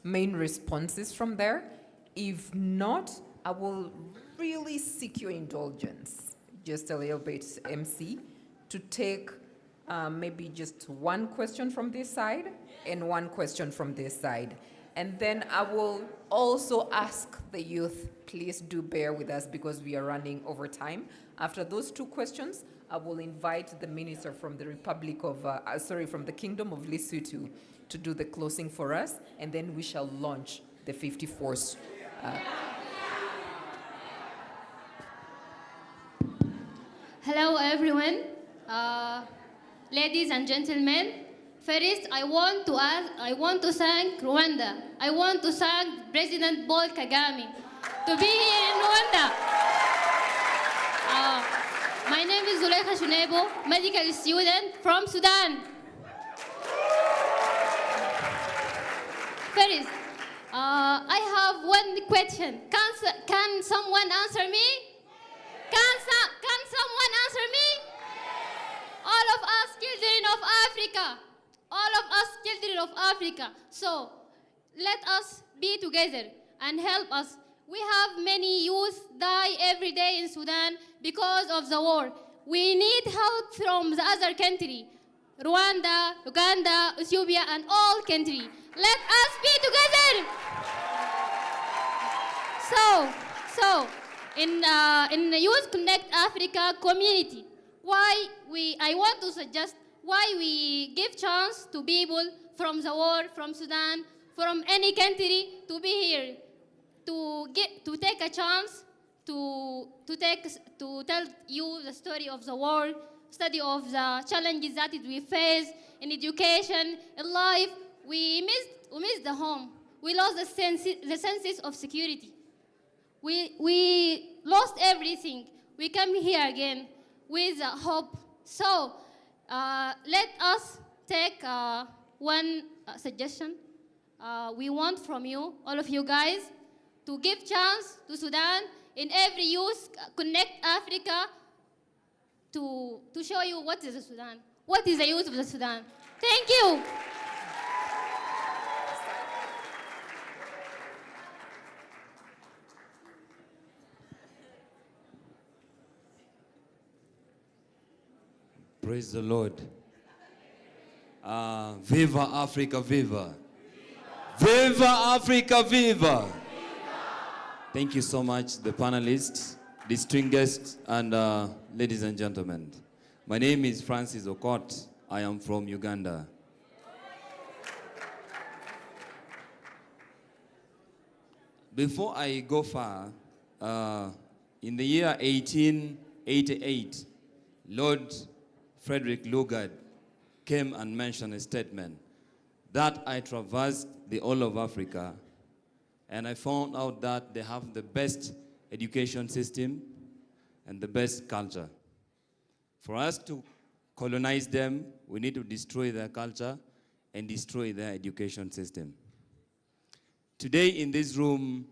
responses from there. If not, I will really seek your indulgence, just a little bit, MC, to take maybe just one question from this side and one question from this side. And then I will also ask the youth, please do bear with us because we are running over time. After those 2 questions, I will invite the minister from the from the Kingdom of Lesotho to do the closing for us, and then we shall launch the 54th.
Hello, everyone. Ladies and gentlemen, first, I want to thank Rwanda. I want to thank President Paul Kagame to be here in Rwanda. My name is Zulekha Shunebo, medical student from Sudan. First, I have one question. Can someone answer me? Can someone answer me? All of us children of Africa. All of us children of Africa. So let us be together and help us. We have many youth die every day in Sudan because of the war. We need help from the other country, Rwanda, Uganda, Ethiopia, and all countries. Let us be together. So in the Youth Connect Africa community, I want to suggest why we give chance to people from the war, from Sudan, from any country to be here, to take a chance to tell you the story of the war, study of the challenges that we face in education, in life. We missed the home. We lost the senses of security. We lost everything. We come here again with hope. So let us take one suggestion. We want from you, all of you guys, to give chance to Sudan in every Youth Connect Africa to show you what is the Sudan, what is the youth of the Sudan. Thank you.
Praise the Lord. Viva Africa, viva. Viva Africa, viva. Thank you so much, the panelists, distinguished guests, and ladies and gentlemen. My name is Francis Okot. I am from Uganda. Before I go far, in the year 1888, Lord Frederick Lugard came and mentioned a statement that I traversed the whole of Africa, and I found out that they have the best education system and the best culture. For us to colonize them, we need to destroy their culture and destroy their education system. Today in this room,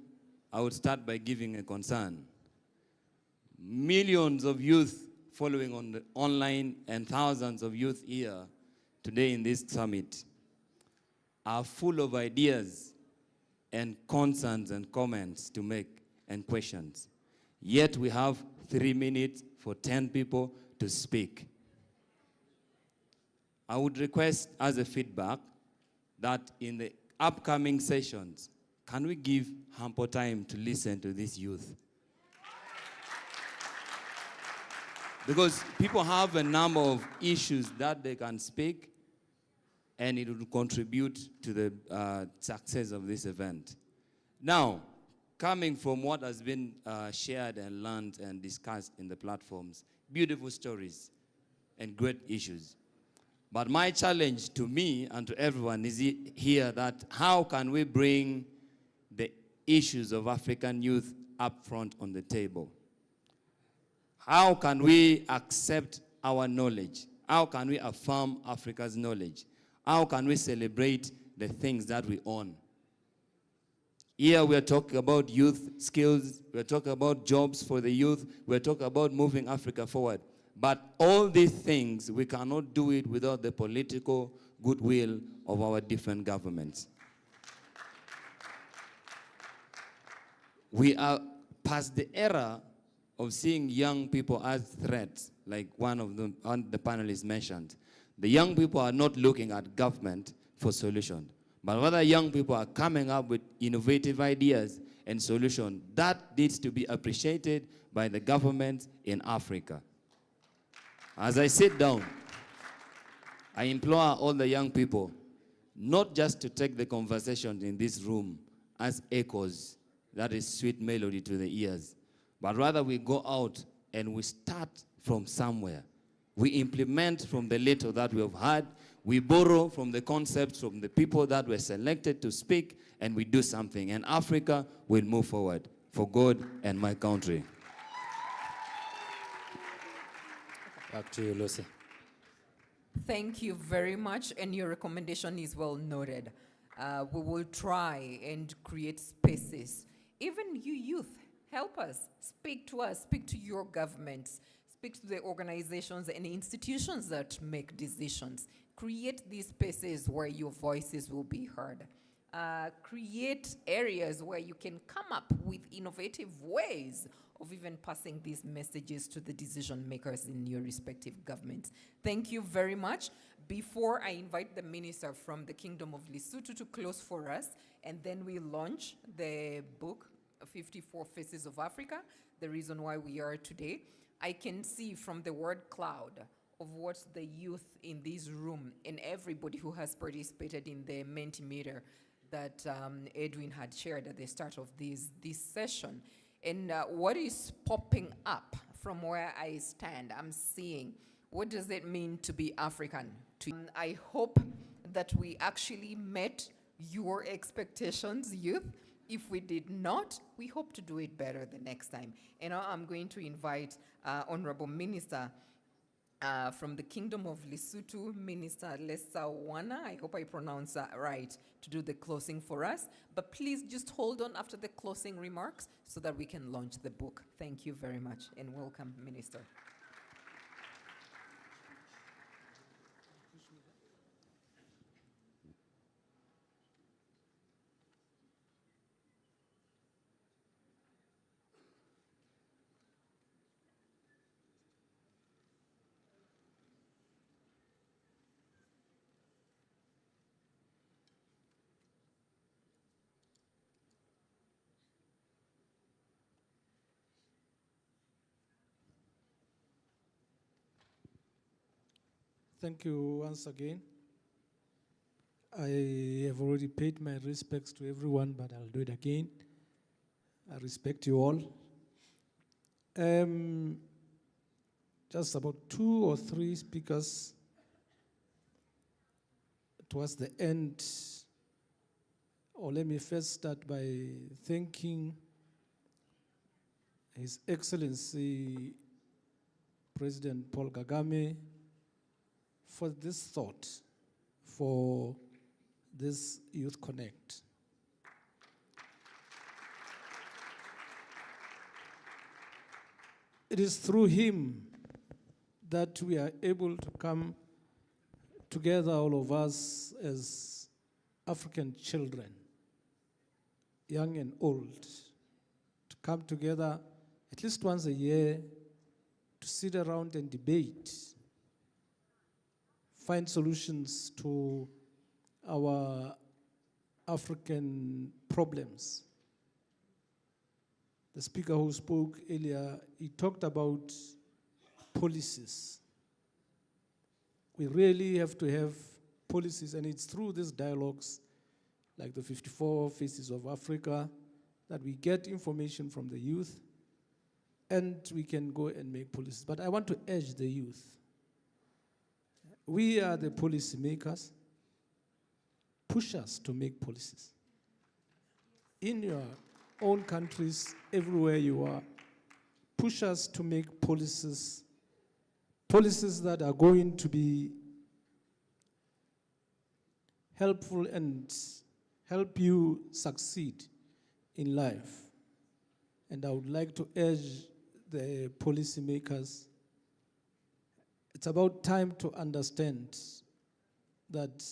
I would start by giving a concern. Millions of youth following on the online and thousands of youth here today in this summit are full of ideas and concerns and comments to make and questions. Yet we have 3 minutes for 10 people to speak. I would request as a feedback that in the upcoming sessions, can we give ample time to listen to this youth? Because people have a number of issues that they can speak, and it will contribute to the success of this event. Now, coming from what has been shared and learned and discussed in the platforms, beautiful stories and great issues. But my challenge to me and to everyone is here that how can we bring the issues of African youth up front on the table? How can we accept our knowledge? How can we affirm Africa's knowledge? How can we celebrate the things that we own? Here we are talking about youth skills, we are talking about jobs for the youth, we are talking about moving Africa forward. But all these things, we cannot do it without the political goodwill of our different governments. We are past the era of seeing young people as threats, like one of the panelists mentioned. The young people are not looking at government for solutions, but rather young people are coming up with innovative ideas and solutions. That needs to be appreciated by the government in Africa. As I sit down, I implore all the young people not just to take the conversations in this room as echoes, that is sweet melody to the ears, but rather we go out and we start from somewhere. We implement from the little that we have had, we borrow from the concepts from the people that were selected to speak, and we do something, and Africa will move forward for God and my country.
Back to you, Lucy.
Thank you very much, and your recommendation is well noted. We will try and create spaces. Even you youth, help us, speak to your governments, speak to the organizations and institutions that make decisions. Create these spaces where your voices will be heard. Create areas where you can come up with innovative ways of even passing these messages to the decision makers in your respective governments. Thank you very much. Before I invite the minister from the Kingdom of Lesotho to close for us, and then we launch the book, 54 Faces of Africa, the reason why we are today, I can see from the word cloud of what the youth in this room and everybody who has participated in the Mentimeter that Edwin had shared at the start of this session. And what is popping up from where I stand, I'm seeing, what does it mean to be African? I hope that we actually met your expectations, youth. If we did not, we hope to do it better the next time. And now I'm going to invite Honorable Minister from the Kingdom of Lesotho, Minister Lesawana, I hope I pronounced that right, to do the closing for us. But please just hold on after the closing remarks so that we can launch the book. Thank you very much, and welcome, Minister.
Thank you once again. I have already paid my respects to everyone, but I'll do it again. I respect you all. Just about 2 or 3 speakers towards the end. Or let me first start by thanking His Excellency President Paul Kagame for this thought, for this Youth Connect. It is through him that we are able to come together, all of us as African children, young and old, to come together at least once a year to sit around and debate, find solutions to our African problems. The speaker who spoke earlier, he talked about policies. We really have to have policies, and it's through these dialogues, like the 54 Faces of Africa, that we get information from the youth, and we can go and make policies. But I want to urge the youth, we are the policy makers. Push us to make policies. In your own countries, everywhere you are, push us to make policies that are going to be helpful and help you succeed in life. And I would like to urge the policymakers, it's about time to understand that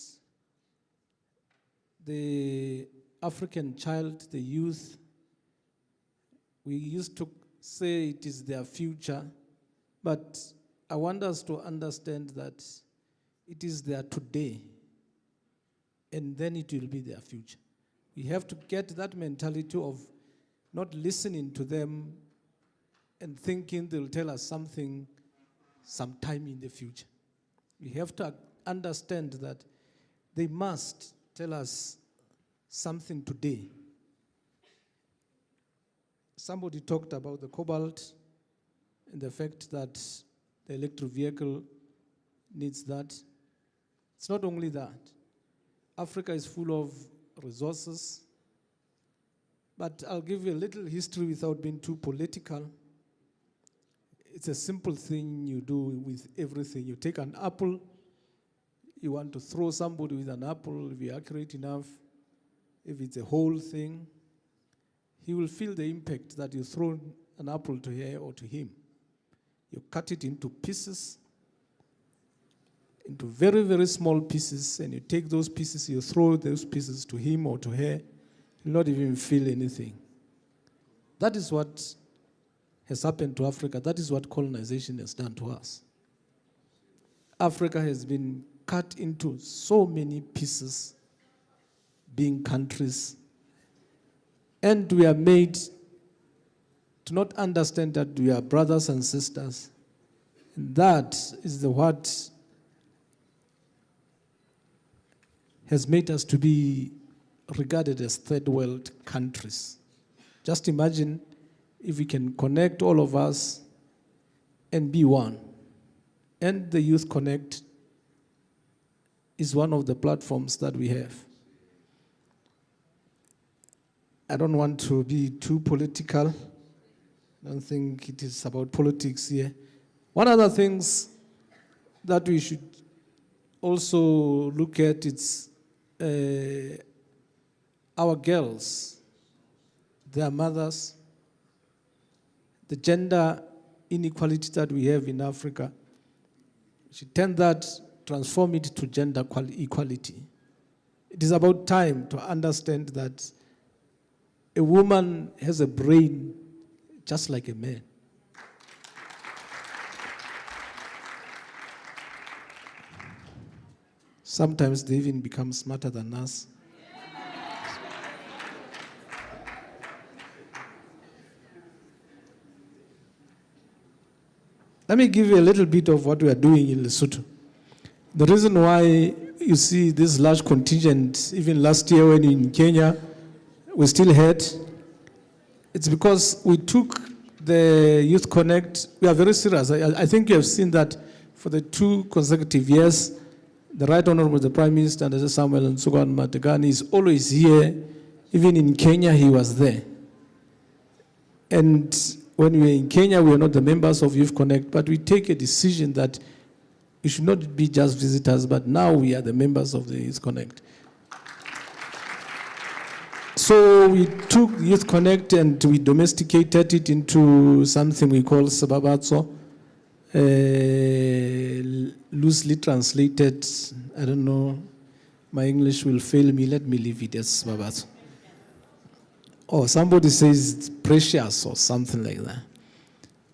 the African child, the youth, we used to say it is their future, but I want us to understand that it is their today, and then it will be their future. We have to get that mentality of not listening to them and thinking they'll tell us something sometime in the future. We have to understand that they must tell us something today. Somebody talked about the cobalt and the fact that the electric vehicle needs that. It's not only that. Africa is full of resources, but I'll give you a little history without being too political. It's a simple thing you do with everything. You take an apple, you want to throw somebody with an apple, if you're accurate enough, if it's a whole thing, he will feel the impact that you throw an apple to her or to him. You cut it into pieces, into very, very small pieces, and you take those pieces, you throw those pieces to him or to her, you'll not even feel anything. That is what has happened to Africa. That is what colonization has done to us. Africa has been cut into so many pieces, being countries, and we are made to not understand that we are brothers and sisters. And that is what has made us to be regarded as third world countries. Just imagine if we can connect all of us and be one. And the Youth Connect is one of the platforms that we have. I don't want to be too political. I don't think it is about politics here. One of the things that we should also look at is our girls, their mothers, the gender inequality that we have in Africa. We should turn that, transform it to gender equality. It is about time to understand that a woman has a brain just like a man. Sometimes they even become smarter than us. Let me give you a little bit of what we are doing in Lesotho. The reason why you see this large contingent, even last year when in Kenya, we still had, it's because we took the Youth Connect, we are very serious. I think you have seen that for the 2 consecutive years, the Right Honorable the Prime Minister, Samuel Nsugan Matekane, is always here. Even in Kenya, he was there. And when we were in Kenya, we were not the members of Youth Connect, but we take a decision that we should not be just visitors, but now we are the members of the Youth Connect. So we took Youth Connect and we domesticated it into something we call Sababatso, loosely translated. I don't know, my English will fail me, let me leave it as Sababatso. Or somebody says it's precious or something like that.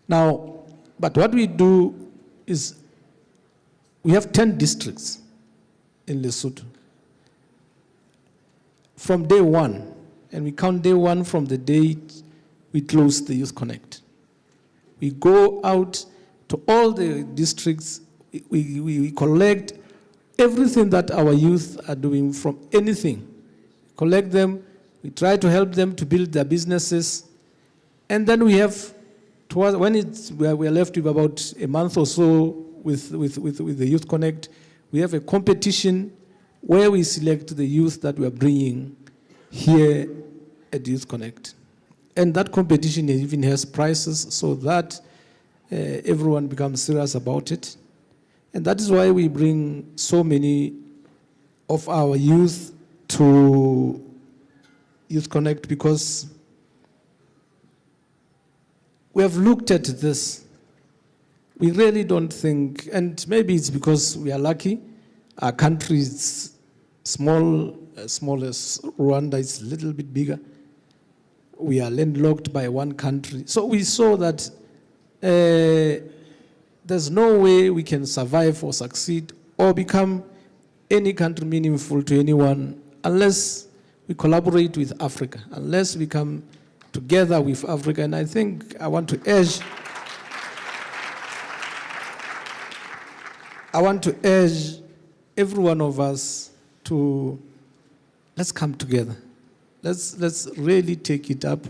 Now, but what we do is we have 10 districts in Lesotho. From day one, and we count day one from the day we close the Youth Connect. We go out to all the districts, we collect everything that our youth are doing from anything. Collect them, we try to help them to build their businesses, and then we have, when we are left with about a month or so with the Youth Connect, we have a competition where we select the youth that we are bringing here at Youth Connect. And that competition even has prizes so that everyone becomes serious about it. And that is why we bring so many of our youth to Youth Connect, because we have looked at this. We really don't think, and maybe it's because we are lucky, our country is small, as small as Rwanda, is a little bit bigger. We are landlocked by one country. So we saw that there's no way we can survive or succeed or become any country meaningful to anyone unless we collaborate with Africa, unless we come together with Africa. And I think I want to urge every one of us to, let's come together. Let's really take it up.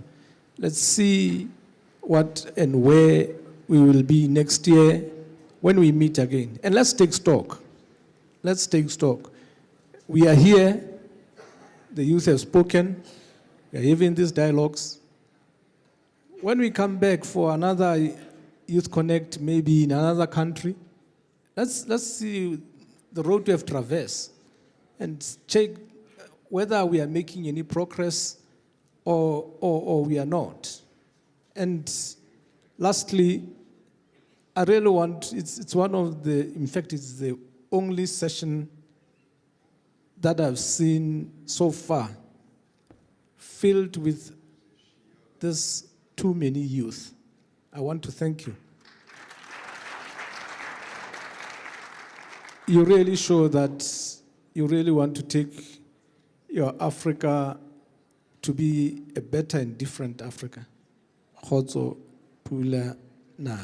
Let's see what and where we will be next year when we meet again. And let's take stock. Let's take stock. We are here. The youth have spoken. We are having these dialogues. When we come back for another Youth Connect, maybe in another country, let's see the road we have traversed and check whether we are making any progress or we are not. And lastly, I really want, it's one of the, in fact, it's the only session that I've seen so far filled with this too many youth. I want to thank you. You really show that you really want to take your Africa to be a better and different Africa. Khotso Pula Nal.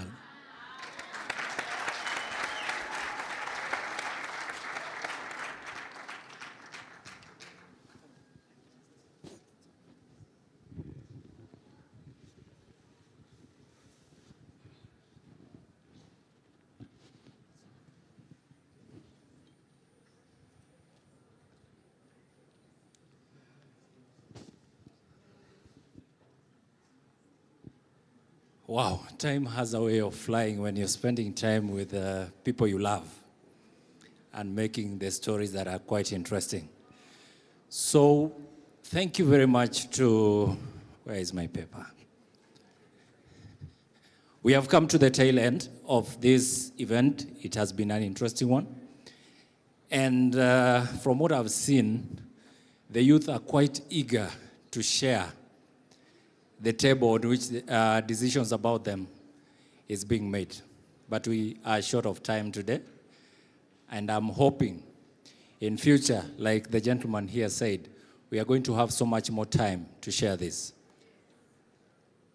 Wow, time has a way of flying when you're spending time with people you love and making the stories that are quite interesting. So, thank you very much to, where is my paper? We have come to the tail end of this event. It has been an interesting one. And from what I've seen, the youth are quite eager to share the table on which decisions about them is being made. But we are short of time today. And I'm hoping in future, like the gentleman here said, we are going to have so much more time to share this.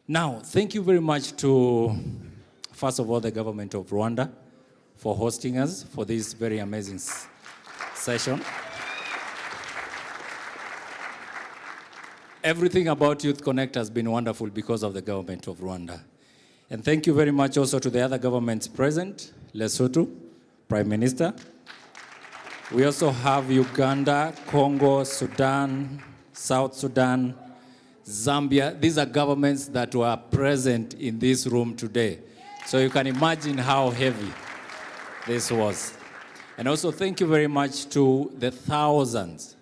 Now, thank you very much to, first of all, the government of Rwanda for hosting us for this very amazing session. Everything about Youth Connect has been wonderful because of the government of Rwanda. And thank you very much also to the other governments present, Lesotho, Prime Minister. We also have Uganda, Congo, Sudan, South Sudan, Zambia. These are governments that were present in this room today. So you can imagine how heavy this was. And also thank you very much to the thousands.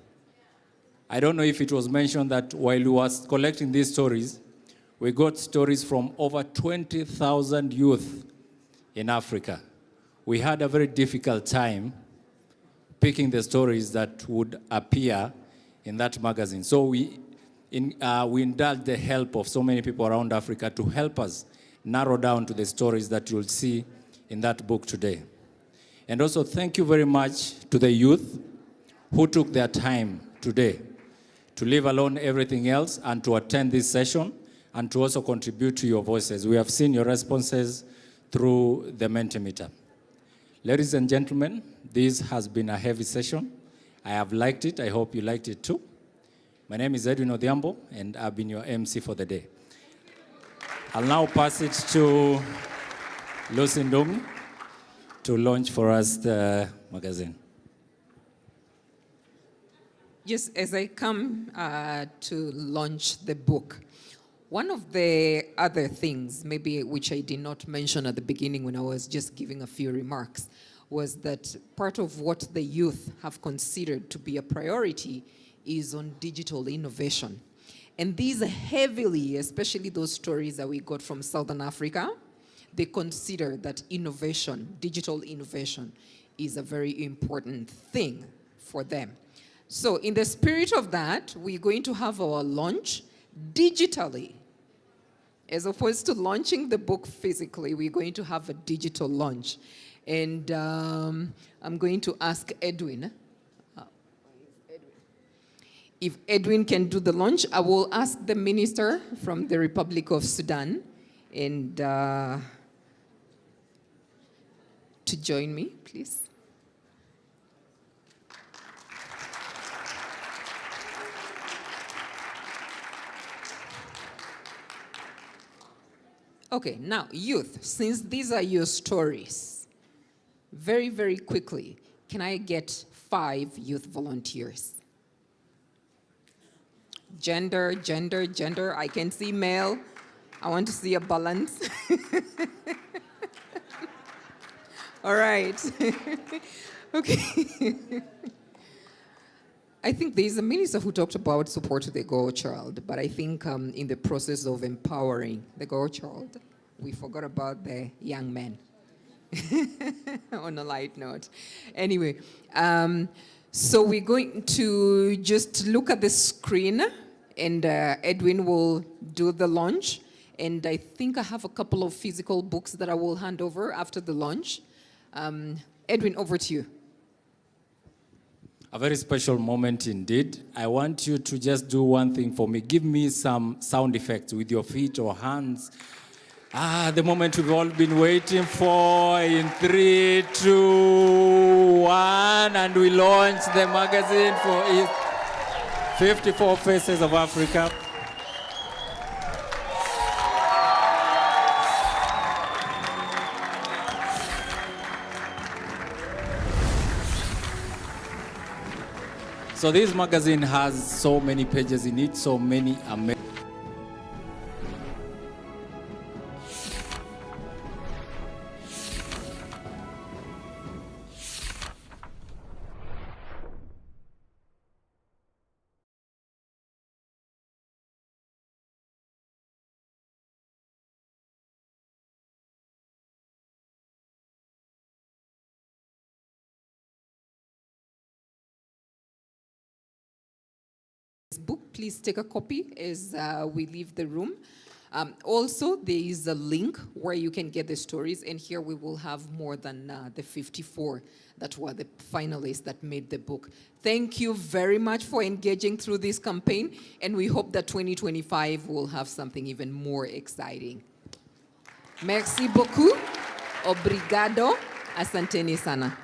I don't know if it was mentioned that while we were collecting these stories, we got stories from over 20,000 youth in Africa. We had a very difficult time picking the stories that would appear in that magazine. So we indulged the help of so many people around Africa to help us narrow down to the stories that you'll see in that book today. And also thank you very much to the youth who took their time today to leave alone everything else and to attend this session and to also contribute to your voices. We have seen your responses through the Mentimeter. Ladies and gentlemen, this has been a heavy session. I have liked it. I hope you liked it too. My name is Edwin Odhiambo, and I've been your MC for the day. I'll now pass it to Lucy Ndung to launch for us the magazine.
Just as I come to launch the book, one of the other things, maybe which I did not mention at the beginning when I was just giving a few remarks, was that part of what the youth have considered to be a priority is on digital innovation. And these heavily, especially those stories that we got from Southern Africa, they consider that innovation, digital innovation, is a very important thing for them. So in the spirit of that, we're going to have our launch digitally. As opposed to launching the book physically, we're going to have a digital launch. And I'm going to ask Edwin. If Edwin can do the launch, I will ask the minister from the Republic of Sudan and to join me, please. Okay, now youth, since these are your stories, very, very quickly, can I get 5 youth volunteers? Gender, gender, gender. I can see male. I want to see a balance. All right. Okay. I think there's a minister who talked about support to the girl child, but I think in the process of empowering the girl child, we forgot about the young men. On a light note. Anyway, so we're going to just look at the screen, and Edwin will do the launch. And I think I have a couple of physical books that I will hand over after the launch. Edwin, over to you.
A very special moment indeed. I want you to just do one thing for me. Give me some sound effects with your feet or hands. The moment we've all been waiting for. In 3, 2, 1, and we launch the magazine for 54 Faces of Africa. So this magazine has so many pages in it, so many amazing.
Book, please take a copy as we leave the room. Also, there is a link where you can get the stories, and here we will have more than the 54 that were the finalists that made the book. Thank you very much for engaging through this campaign, and we hope that 2025 will have something even more exciting. Merci beaucoup. Obrigado. Asanteni sana.